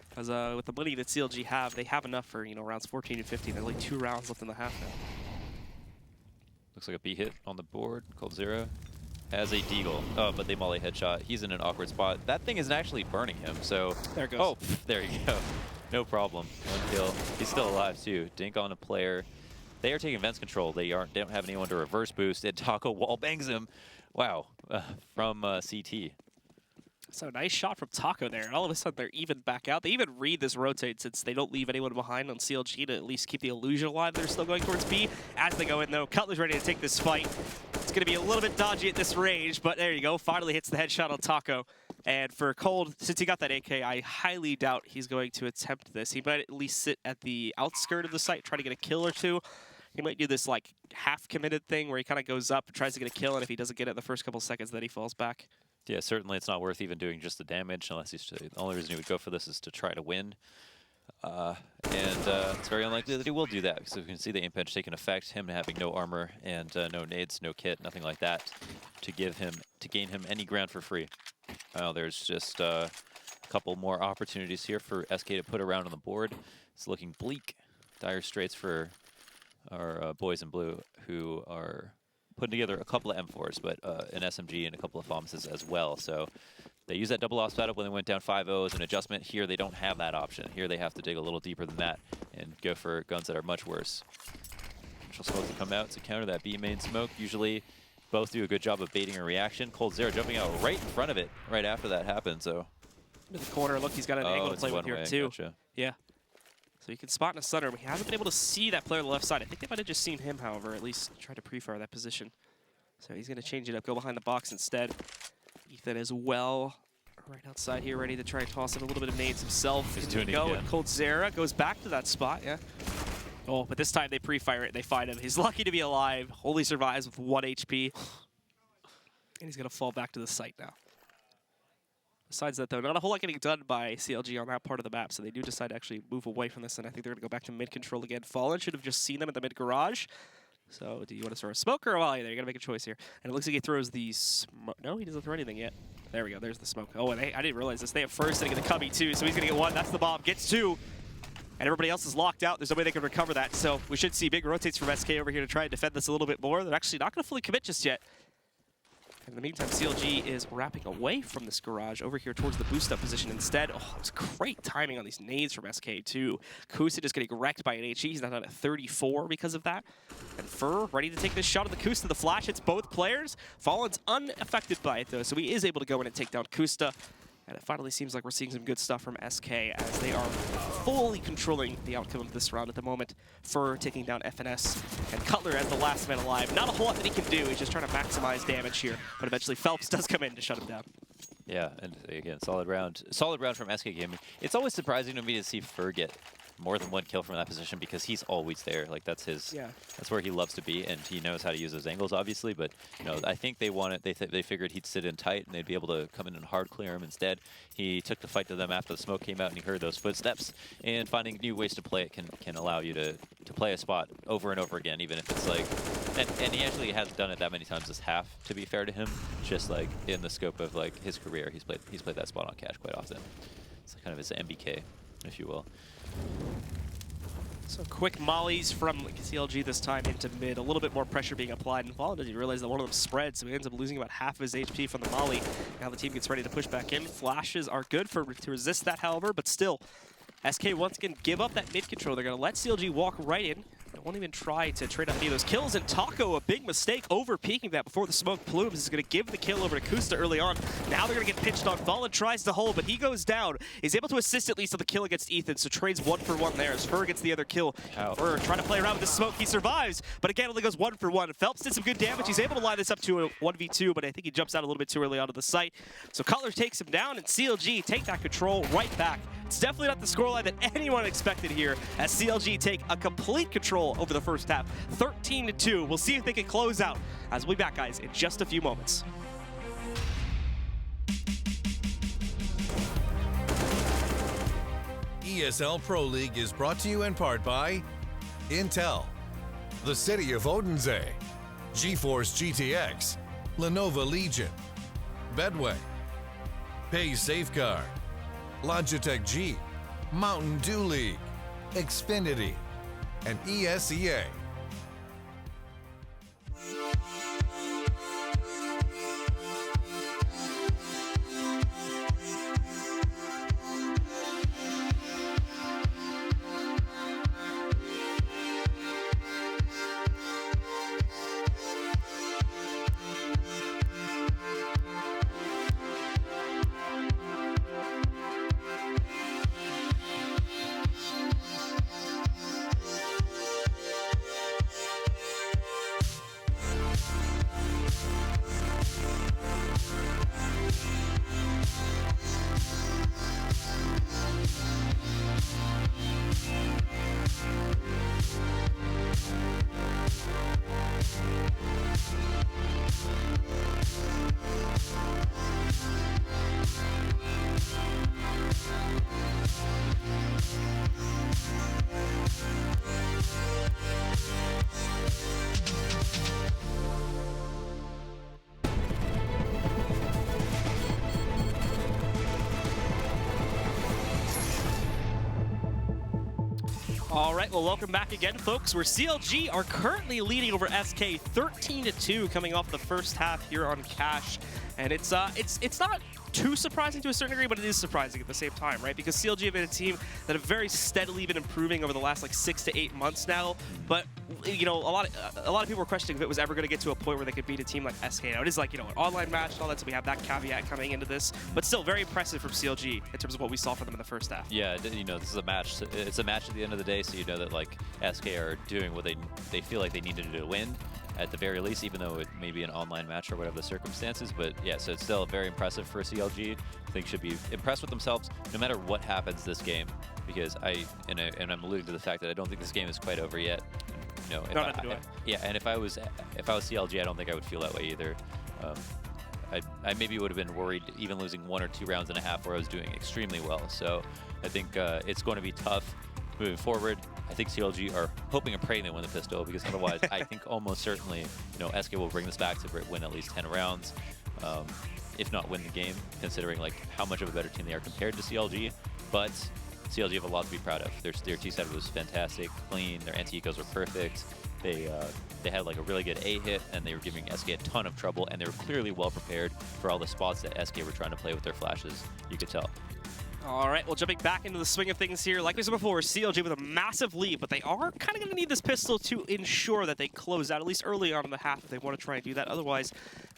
Because with the money that CLG have, they have enough for, you know, rounds 14 and 15. There's only 2 rounds left in the half now. Looks like a B hit on the board. coldzera has a deagle. Oh, but they molly headshot. He's in an awkward spot. That thing isn't actually burning him, so... There it goes. Oh, there you go. No problem. 1 kill. He's still alive, too. Dink on a player. They are taking vents control. They don't have anyone to reverse boost, and Taco wall bangs him. Wow. From CT. So nice shot from Taco there, and all of a sudden they're even back out. They even read this rotate since they don't leave anyone behind on CLG to at least keep the illusion alive. They're still going towards B. As they go in though, Cutler's ready to take this fight. It's going to be a little bit dodgy at this range, but there you go. Finally hits the headshot on Taco. And for Cold, since he got that AK, I highly doubt he's going to attempt this. He might at least sit at the outskirt of the site, try to get a kill or 2. He might do this like half-committed thing where he kind of goes up and tries to get a kill, and if he doesn't get it the first couple seconds, then he falls back. Yeah, certainly it's not worth even doing just the damage unless he's the only reason he would go for this is to try to win. It's very unlikely that he will do that because we can see the impinge taking effect, him having no armor and no nades, no kit, nothing like that to gain him any ground for free. There's just a couple more opportunities here for SK to put around on the board. It's looking bleak. Dire straits for our boys in blue who are putting together a couple of M4s, but an SMG and a couple of FOMSs as well. So they used that double off setup when they went down 5-0 as an adjustment. Here they don't have that option. Here they have to dig a little deeper than that and go for guns that are much worse. Initial smoke to come out to counter that B main smoke. Usually both do a good job of baiting a reaction. coldzera jumping out right in front of it right after that happened. So into the corner, look, he's got an angle to play with here too. Gotcha. Yeah. So he can spot in a stutter, but he hasn't been able to see that player on the left side. I think they might have just seen him, however, at least try to pre-fire that position. So he's going to change it up, go behind the box instead. Ethan as well, right outside here, ready to try and toss in a little bit of nades himself. He's doing it go. again. Cold Zera goes back to that spot, yeah. Oh, but this time they pre-fire it and they find him. He's lucky to be alive. Only survives with 1 HP. And he's going to fall back to the site now. Besides that, though, not a whole lot getting done by CLG on that part of the map, so they do decide to actually move away from this, and I think they're going to go back to mid-control again. Fallen should have just seen them at the mid-garage. So do you want to throw a smoke or a volley there? You're going to make a choice here. And it looks like he throws the smoke. No, he doesn't throw anything yet. There we go. There's the smoke. Oh, and I didn't realize this. They have first, and they get the cubby, too, so he's going to get 1. That's the bomb. Gets 2. And everybody else is locked out. There's no way they can recover that. So we should see big rotates from SK over here to try and defend this a little bit more. They're actually not going to fully commit just yet. In the meantime, CLG is wrapping away from this garage over here towards the boost-up position instead. Oh, it's great timing on these nades from SK, too. Kusa just getting wrecked by an HE. He's now down at 34 because of that. And Fur ready to take this shot on the Kusta. The flash hits both players. Fallen's unaffected by it, though, so he is able to go in and take down Kusta. And it finally seems like we're seeing some good stuff from SK as they are fully controlling the outcome of this round at the moment. Fur taking down FNS and Cutler as the last man alive. Not a whole lot that he can do. He's just trying to maximize damage here. But eventually Phelps does come in to shut him down. Yeah, and again, solid round from SK Gaming. It's always surprising to me to see Fur get more than 1 kill from that position because he's always there. Like that's his, that's where he loves to be, and he knows how to use those angles, obviously. But you know, I think they wanted, they figured he'd sit in tight and they'd be able to come in and hard clear him. Instead, he took the fight to them after the smoke came out and he heard those footsteps. And finding new ways to play it can allow you to play a spot over and over again, even if it's like, and he actually hasn't done it that many times this half. To be fair to him, just like in the scope of like his career, he's played that spot on Cash quite often. It's kind of his MBK, if you will. So quick mollies from CLG this time into mid. A little bit more pressure being applied, and Fallen doesn't realize that one of them spread, so he ends up losing about half of his HP from the molly. Now the team gets ready to push back in. Flashes are good to resist that, however, but still, SK once again give up that mid control. They're going to let CLG walk right in. They won't even try to trade up any of those kills. And Taco, a big mistake, over peeking that before the smoke plumes. Is going to give the kill over to Kusta early on. Now they're going to get pitched on. Fallen tries to hold, but he goes down. He's able to assist at least on the kill against Ethan, so trades 1 for 1 there as Fur gets the other kill. Fur trying to play around with the smoke. He survives, but again, only goes 1 for 1. Phelps did some good damage. He's able to line this up to a 1v2, but I think he jumps out a little bit too early onto the site. So Cutler takes him down, and CLG take that control right back. It's definitely not the scoreline that anyone expected here as CLG take a complete control over the first half. 13-2. We'll see if they can close out as we'll be back, guys, in just a few moments. ESL Pro League is brought to you in part by Intel, the City of Odense, GeForce GTX, Lenovo Legion, Bedway, Pay Safeguard, Logitech G, Mountain Dew League, Xfinity, and ESEA. All right, well, welcome back again, folks. Where CLG are currently leading over SK 13-2 coming off the first half here on Cash. And it's not too surprising to a certain degree, but it is surprising at the same time, right? Because CLG have been a team that have very steadily been improving over the last like 6 to 8 months now. But you know, a lot of people were questioning if it was ever going to get to a point where they could beat a team like SK. Now it is like, you know, an online match and all that, so we have that caveat coming into this. But still, very impressive from CLG in terms of what we saw from them in the first half. Yeah, you know, this is a match. It's a match at the end of the day, so you know that like SK are doing what they feel like they need to do to win, at the very least, even though it may be an online match or whatever the circumstances. But yeah, so it's still very impressive for CLG. I think should be impressed with themselves no matter what happens this game, because and I'm alluding to the fact that I don't think this game is quite over yet. You know, yeah, and if I was CLG, I don't think I would feel that way either. I maybe would have been worried even losing 1 or 2 rounds and a half where I was doing extremely well. So I think it's going to be tough moving forward. I think CLG are hoping and praying they win the pistol, because otherwise I think almost certainly, you know, SK will bring this back to win at least 10 rounds, if not win the game, considering like how much of a better team they are compared to CLG. But CLG have a lot to be proud of. Their T-side was fantastic, clean, their anti-ecos were perfect. They had like a really good A hit, and they were giving SK a ton of trouble, and they were clearly well prepared for all the spots that SK were trying to play with their flashes, you could tell. All right, well, jumping back into the swing of things here, like we said before, CLG with a massive lead, but they are kind of going to need this pistol to ensure that they close out, at least early on in the half, if they want to try and do that. Otherwise,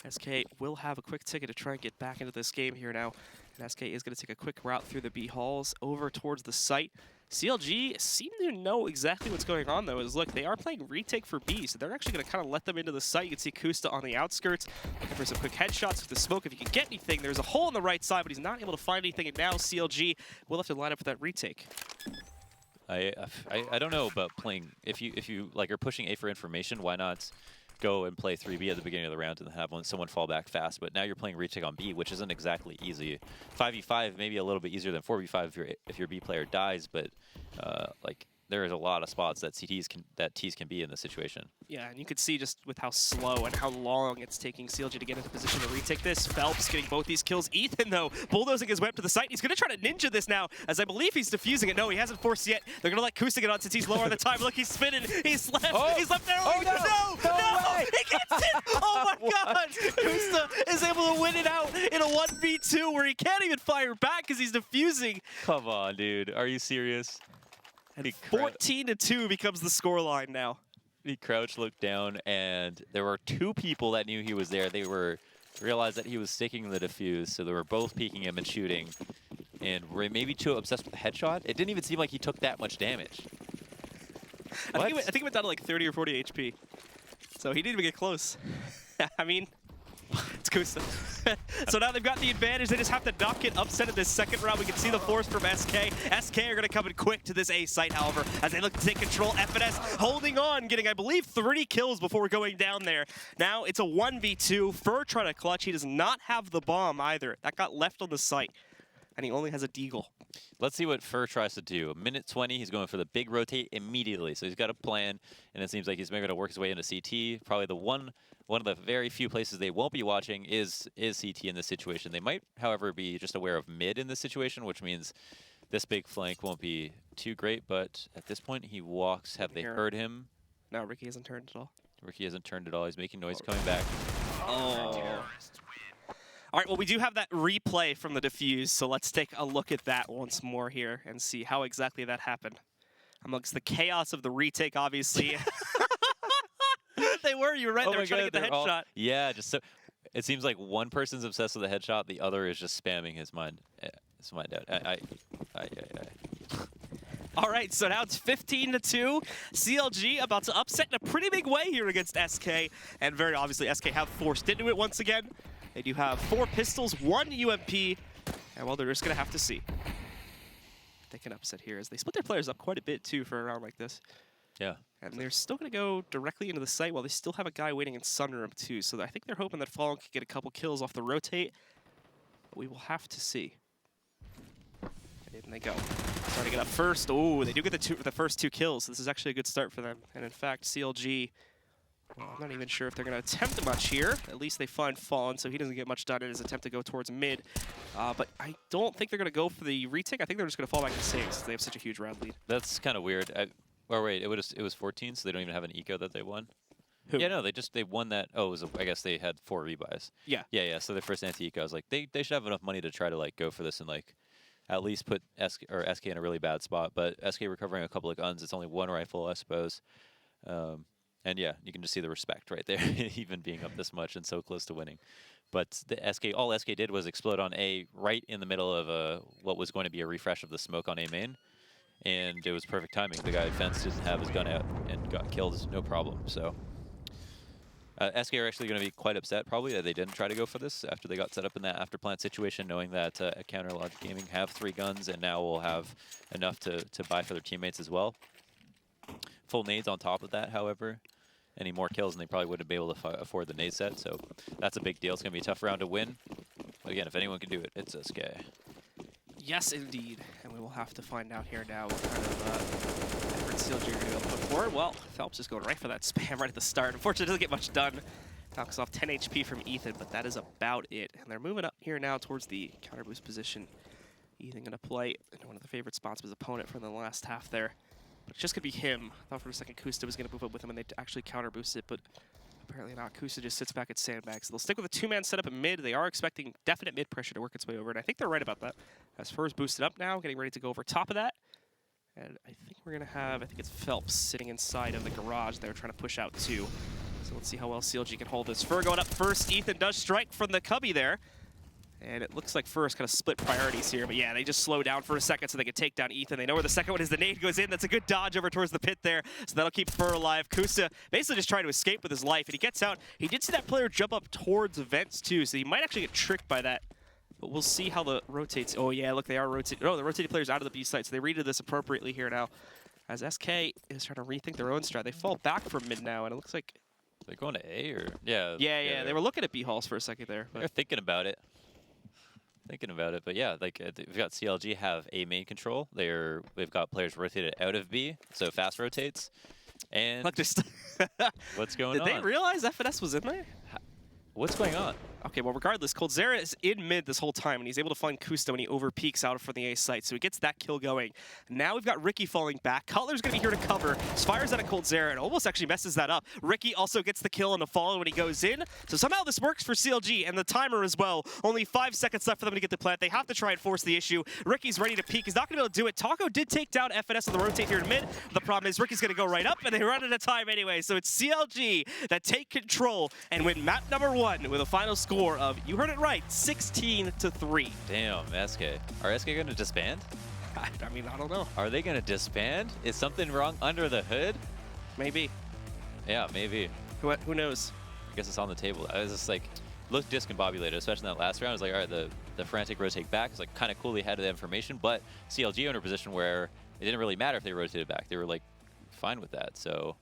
SK will have a quick ticket to try and get back into this game here now. And SK is going to take a quick route through the B halls over towards the site. CLG seem to know exactly what's going on, though, is look, they are playing retake for B, so they're actually going to kind of let them into the site. You can see Kusta on the outskirts, looking for some quick headshots with the smoke. If he can get anything, there's a hole on the right side, but he's not able to find anything, and now CLG will have to line up with that retake. I don't know about playing, if you like are pushing A for information, why not go and play 3B at the beginning of the round and have someone fall back fast? But now you're playing retake on B, which isn't exactly easy. 5v5 maybe a little bit easier than 4v5 if your B player dies, but like there is a lot of spots that Ts can be in this situation. Yeah, and you could see just with how slow and how long it's taking CLG to get into position to retake this. Phelps getting both these kills. Ethan, though, bulldozing his way up to the site. He's going to try to ninja this now, as I believe he's defusing it. No, he hasn't forced yet. They're going to let Kusta get on since he's lower on the time. Look, he's spinning. He's left. Oh. He's left there. Oh, No! He gets it! Oh, my God! Kusta is able to win it out in a 1v2 where he can't even fire back because he's defusing. Come on, dude. Are you serious? And 14-2 becomes the scoreline now. He crouched, looked down, and there were 2 people that knew he was there. They realized that he was sticking the defuse, so they were both peeking him and shooting. And were maybe too obsessed with the headshot. It didn't even seem like he took that much damage. I think he went down to like 30 or 40 HP. So he didn't even get close. I mean, it's Kusta. So now they've got the advantage. They just have to not get upset in this second round. We can see the force from SK. SK are going to come in quick to this A site, however, as they look to take control. FNS holding on, getting, I believe, 30 kills before going down there. Now it's a 1v2. Fur trying to clutch. He does not have the bomb either. That got left on the site. And he only has a deagle. Let's see what Fur tries to do. A minute 20, he's going for the big rotate immediately. So he's got a plan, and it seems like he's maybe going to work his way into CT. Probably the one of the very few places they won't be watching is CT in this situation. They might, however, be just aware of mid in this situation, which means this big flank won't be too great. But at this point, he walks. Have they heard him? No, Ricky hasn't turned at all. Ricky hasn't turned at all. He's making noise coming back. Oh. All right, well, we do have that replay from the defuse, so let's take a look at that once more here and see how exactly that happened. Amongst the chaos of the retake, obviously. They were, you were right, they were trying to get the headshot. Yeah, just so it seems like one person's obsessed with the headshot, the other is just spamming his mind out. All right, so now it's 15-2. CLG about to upset in a pretty big way here against SK, and very obviously SK have forced into it once again. They do have 4 pistols, 1 UMP, and well, they're just going to have to see. They can upset here as they split their players up quite a bit, too, for a round like this. Yeah. And they're still going to go directly into the site while they still have a guy waiting in Sunroom, too. So I think they're hoping that Fallen can get a couple kills off the rotate. But we will have to see. And in they go. Starting it up first. Oh, they do get the first 2 kills. So this is actually a good start for them. And in fact, CLG... Well, I'm not even sure if they're going to attempt much here. At least they find Fallen, so he doesn't get much done in his attempt to go towards mid. But I don't think they're going to go for the retake. I think they're just going to fall back to saves since they have such a huge round lead. That's kind of weird. Oh, wait, it was 14, so they don't even have an eco that they won? Who? Yeah, no, they won that. Oh, it was I guess they had 4 rebuys. Yeah. Yeah. So their first anti-eco, I was like, they should have enough money to try to like go for this and like at least put SK in a really bad spot. But SK recovering a couple of guns. It's only 1 rifle, I suppose. And yeah, you can just see the respect right there, even being up this much and so close to winning. But the all SK did was explode on A right in the middle of what was going to be a refresh of the smoke on A main. And it was perfect timing. The guy at fence didn't have his gun out and got killed, no problem. So SK are actually going to be quite upset probably that they didn't try to go for this after they got set up in that after plant situation, knowing that Counter Logic Gaming have 3 guns and now will have enough to buy for their teammates as well. Full nades on top of that, however. Any more kills and they probably wouldn't be able to afford the nade set, so that's a big deal. It's going to be a tough round to win. But again, if anyone can do it, it's SK. Yes, indeed. And we will have to find out here now what kind of efforts CLG are going to be able to put forward. Well, Phelps is going right for that spam right at the start. Unfortunately, it doesn't get much done. Knocks off 10 HP from Ethan, but that is about it. And they're moving up here now towards the counter boost position. Ethan going to play in one of the favorite spots of his opponent for the last half there. But it's just going to be him. I thought for a second Kusta was going to move up with him and they'd actually counter boost it, but apparently not. Kusta just sits back at sandbags. So they'll stick with a 2-man setup at mid. They are expecting definite mid pressure to work its way over, and I think they're right about that. As Fur's boosted up now, getting ready to go over top of that. And I think we're going to have, I think it's Phelps sitting inside of the garage there trying to push out too. So let's see how well CLG can hold this. Fur going up first. Ethan does strike from the cubby there. And it looks like Fur's kind of split priorities here. But yeah, they just slow down for a second so they can take down Ethan. They know where the second one is. The nade goes in. That's a good dodge over towards the pit there. So that'll keep Fur alive. Kusa basically just trying to escape with his life. And he gets out. He did see that player jump up towards vents too. So he might actually get tricked by that. But we'll see how the rotates. Oh yeah, look, they are rotating. Oh, the rotating player's out of the B site. So they readed this appropriately here now. As SK is trying to rethink their own strat. They fall back from mid now. And it looks like... They're going to A or? Yeah. Yeah. They were looking at B halls for a second there. They're thinking about it. But yeah, like we've got CLG have A main control. We've got players rotated out of B, so fast rotates. And Look, just what's going on? Did they realize FNS was in there? What's going on? Okay, well, regardless, Coldzera is in mid this whole time, and he's able to find Kusta when he overpeaks out from the A site, so he gets that kill going. Now we've got Ricky falling back. Cutler's going to be here to cover. Fires out at Coldzera and almost actually messes that up. Ricky also gets the kill on the follow when he goes in, so somehow this works for CLG, and the timer as well. Only 5 seconds left for them to get the plant. They have to try and force the issue. Ricky's ready to peek. He's not going to be able to do it. Taco did take down FNS on the rotate here in mid. The problem is Ricky's going to go right up, and they run out of time anyway, so it's CLG that take control and win map number 1 with a final score of, you heard it right, 16-3. Damn, SK. Are SK going to disband? I mean, I don't know. Are they going to disband? Is something wrong under the hood? Maybe. Yeah, maybe. Who knows? I guess it's on the table. I was just like, looked discombobulated, especially in that last round. I was like, all right, the frantic rotate back is like kind of cool. They had the information, but CLG in a position where it didn't really matter if they rotated back. They were like fine with that. So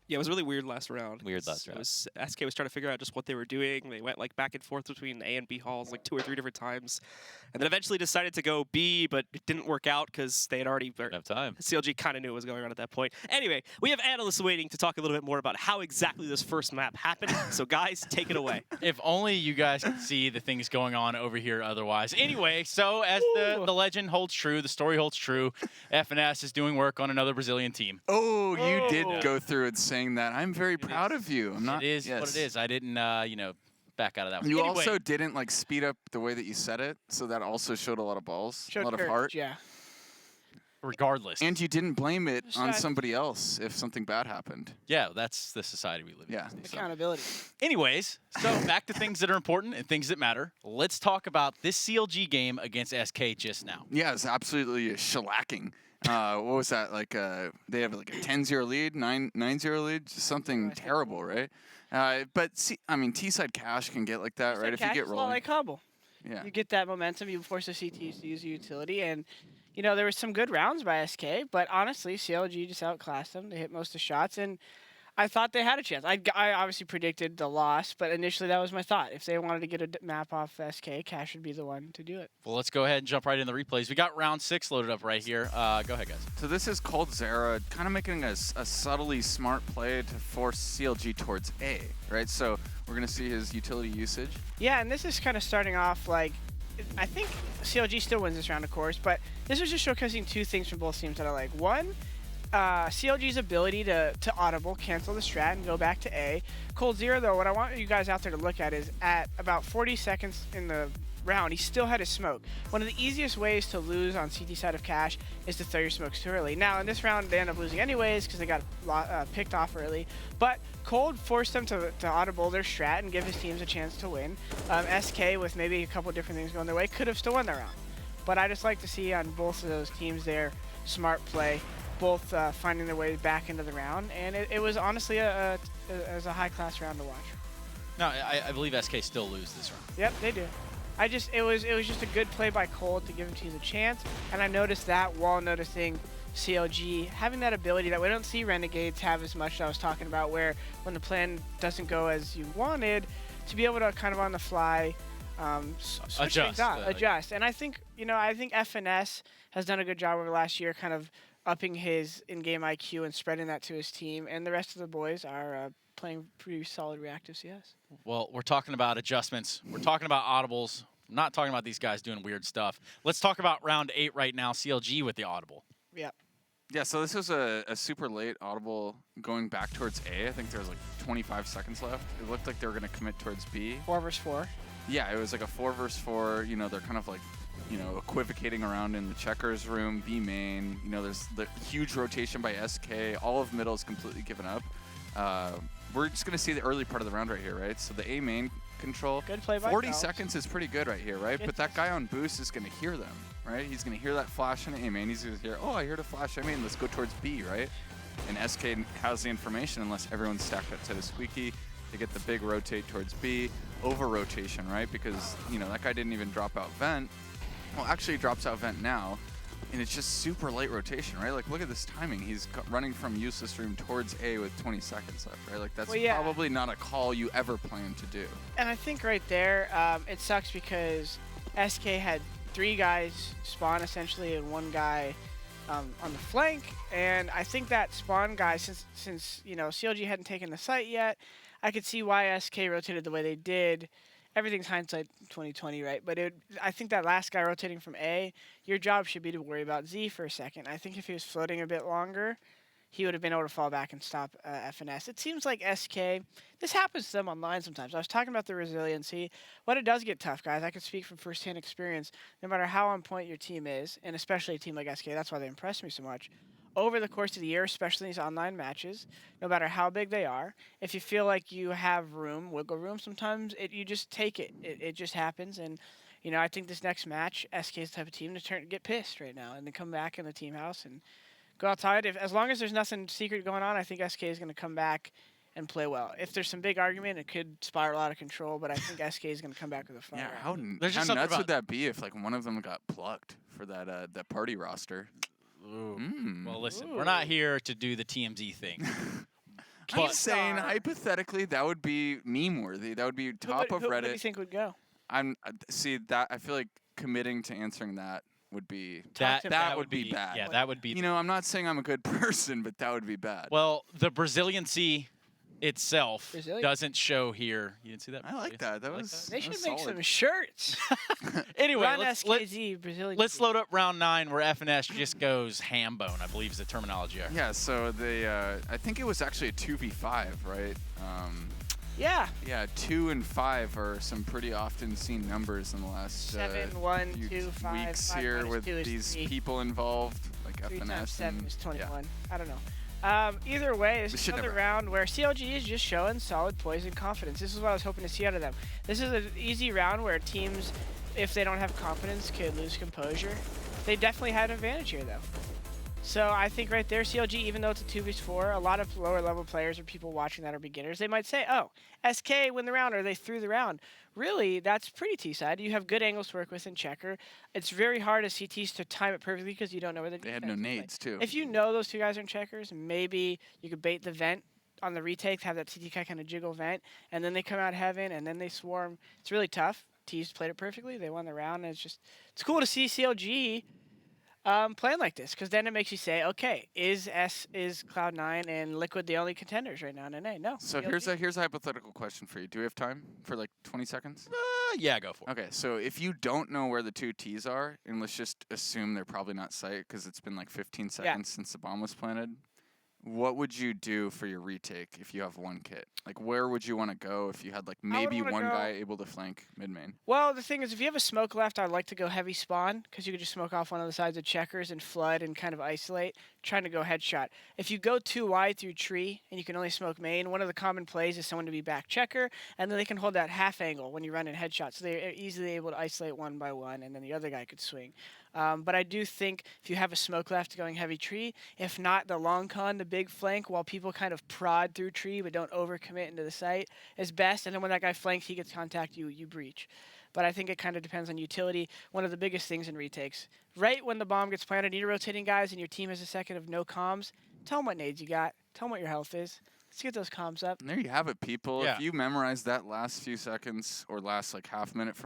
yeah, it was really weird last round. SK was trying to figure out just what they were doing. They went like back and forth between A and B halls like 2 or 3 different times. And then eventually decided to go B, but it didn't work out because they had already... Didn't have time. CLG kind of knew what was going on at that point. Anyway, we have analysts waiting to talk a little bit more about how exactly this first map happened. So guys, take it away. If only you guys could see the things going on over here otherwise. Anyway, so as the legend holds true, the story holds true, FNS is doing work on another Brazilian team. Oh, you did go through it saying that. I'm very proud of you. I'm not. It is what it is. I didn't, back out of that one. You anyway, also didn't like speed up the way that you said it, so that also showed a lot of balls, Showed a lot courage, of heart. Yeah. regardless. And you didn't blame it on somebody else if something bad happened. Yeah, that's the society we live in. Yeah. Accountability. Anyways, so back to things that are important and things that matter. Let's talk about this CLG game against SK just now. Yeah, it's absolutely a shellacking. What was that? Like, they have like a 10-0 lead, 9-0 lead, just something terrible, right? But see, I mean, T-side cash can get like that, right? If you get rolling. Like Hubble. Yeah. You get that momentum, you force the CTs to use the utility, and you know there were some good rounds by SK, but honestly, CLG just outclassed them. They hit most of the shots, and I thought they had a chance. I obviously predicted the loss, but initially that was my thought. If they wanted to get a map off SK, Cash would be the one to do it. Well, let's go ahead and jump right in the replays. We got round 6 loaded up right here. Go ahead, guys. So this is Coldzera kind of making a subtly smart play to force CLG towards A, right? So we're going to see his utility usage. Yeah, and this is kind of starting off like, I think CLG still wins this round, of course, but this was just showcasing two things from both teams that I like. One, CLG's ability to audible, cancel the strat, and go back to A. Cold Zero, though, what I want you guys out there to look at is at about 40 seconds in the round, he still had his smoke. One of the easiest ways to lose on CT side of Cash is to throw your smokes too early. Now, in this round, they end up losing anyways because they got picked off early. But Cold forced them to audible their strat and give his teams a chance to win. SK, with maybe a couple different things going their way, could have still won that round. But I just like to see on both of those teams their smart play, both finding their way back into the round, and it was honestly a high-class round to watch. No, I believe SK still lose this round. Yep, they do. It was just a good play by Cold to give him teams a chance, and I noticed that while noticing CLG having that ability that we don't see Renegades have as much that I was talking about, where when the plan doesn't go as you wanted, to be able to kind of on the fly adjust. And I think FNS has done a good job over the last year, kind of upping his in-game IQ and spreading that to his team, and the rest of the boys are playing pretty solid reactive CS. Well, we're talking about adjustments. We're talking about audibles. I'm not talking about these guys doing weird stuff. Let's talk about round 8 right now, CLG with the audible. Yep. Yeah, so this was a super late audible going back towards A. I think there was like 25 seconds left. It looked like they were going to commit towards B. 4 versus 4. Yeah, it was like a 4 versus 4. You know, they're kind of like, you know, equivocating around in the checkers room, B main. You know, there's the huge rotation by SK. All of middle is completely given up. We're just going to see the early part of the round right here, right? So the A main control. Good play by 40 Phelps. seconds is pretty good right here, right? But that guy on boost is going to hear them, right? He's going to hear that flash in A main. He's going to hear, oh, I heard a flash A main. Let's go towards B, right? And SK has the information unless everyone's stacked outside of Squeaky. They get the big rotate towards B. Over rotation, right? Because, you know, that guy didn't even drop out vent. Well, actually he drops out vent now. And it's just super late rotation, right? Like, look at this timing. He's running from useless room towards A with 20 seconds left, right? Like, that's probably not a call you ever plan to do. And I think right there, it sucks because SK had 3 guys spawn essentially and 1 guy on the flank. And I think that spawn guy, since you know CLG hadn't taken the site yet, I could see why SK rotated the way they did. Everything's hindsight 2020, right? But I think that last guy rotating from A, your job should be to worry about Z for a second. I think if he was floating a bit longer, he would have been able to fall back and stop FNS. It seems like SK, this happens to them online sometimes. I was talking about the resiliency. When it does get tough, guys, I can speak from firsthand experience. No matter how on point your team is, and especially a team like SK, that's why they impress me so much. Over the course of the year, especially in these online matches, no matter how big they are, if you feel like you have room, wiggle room, sometimes you just take it. It just happens. And, you know, I think this next match, SK is the type of team to get pissed right now and then come back in the team house and go outside. As long as there's nothing secret going on, I think SK is going to come back and play well. If there's some big argument, it could spiral out of control, but I think SK is going to come back with a fight. Yeah, how nuts would that be if, like, one of them got plucked for that party roster? Well, listen, we're not here to do the TMZ thing. I'm just saying, hypothetically, that would be meme-worthy. That would be top of Reddit. Who do you think would go? I feel like committing to answering that would be that would be bad. Yeah, that would be. You know, I'm not saying I'm a good person, but that would be bad. Well, the Braziliancy itself doesn't show here. You didn't see that? I like that. That was. They should make solid. some shirts. Anyway, let's load up round 9 where FNS just goes ham bone, I believe is the terminology. Yeah. So they, I think it was actually a 2v5, right? Yeah. Yeah, 2 and 5 are some pretty often seen numbers in the last 7, 1, 2, 5, weeks 5 here with these people involved, like 3 FNS. times 7 is 21. Yeah. I don't know. Either way, this is another round where CLG is just showing solid poise and confidence. This is what I was hoping to see out of them. This is an easy round where teams, if they don't have confidence, could lose composure. They definitely had an advantage here, though. So I think right there, CLG, even though it's a 2v4, a lot of lower level players or people watching that are beginners, they might say, oh, SK win the round or they threw the round. Really, that's pretty T-side. You have good angles to work with in checker. It's very hard as CTs to time it perfectly because you don't know where the They had no nades, too. If you know those 2 guys are in checkers, maybe you could bait the vent on the retake, have that CT guy kind of jiggle vent, and then they come out heaven, and then they swarm. It's really tough. T's played it perfectly. They won the round, and it's cool to see CLG playing like this, because then it makes you say, okay, is Cloud9 and Liquid the only contenders right now in NA? No. So here's a hypothetical question for you. Do we have time for like 20 seconds? Yeah, go for it. Okay, so if you don't know where the 2 T's are, and let's just assume they're probably not sight because it's been like 15 seconds since the bomb was planted, what would you do for your retake if you have 1 kit? Like, where would you want to go if you had like maybe one guy able to flank mid main? Well, the thing is, if you have a smoke left, I'd like to go heavy spawn because you could just smoke off one of the sides of checkers and flood and kind of isolate, trying to go headshot. If you go too wide through tree and you can only smoke main, one of the common plays is someone to be back checker, and then they can hold that half angle when you run in headshot, so they're easily able to isolate one by one, and then the other guy could swing. But I do think if you have a smoke left, going heavy tree. If not, the long con, the big flank, while people kind of prod through tree but don't overcommit into the site, is best. And then when that guy flanks, he gets contact, you breach. But I think it kind of depends on utility. One of the biggest things in retakes, right when the bomb gets planted, you're rotating guys, and your team has a second of no comms. Tell them what nades you got. Tell them what your health is. Let's get those comms up. And there you have it, people. Yeah. If you memorize that last few seconds or last like half minute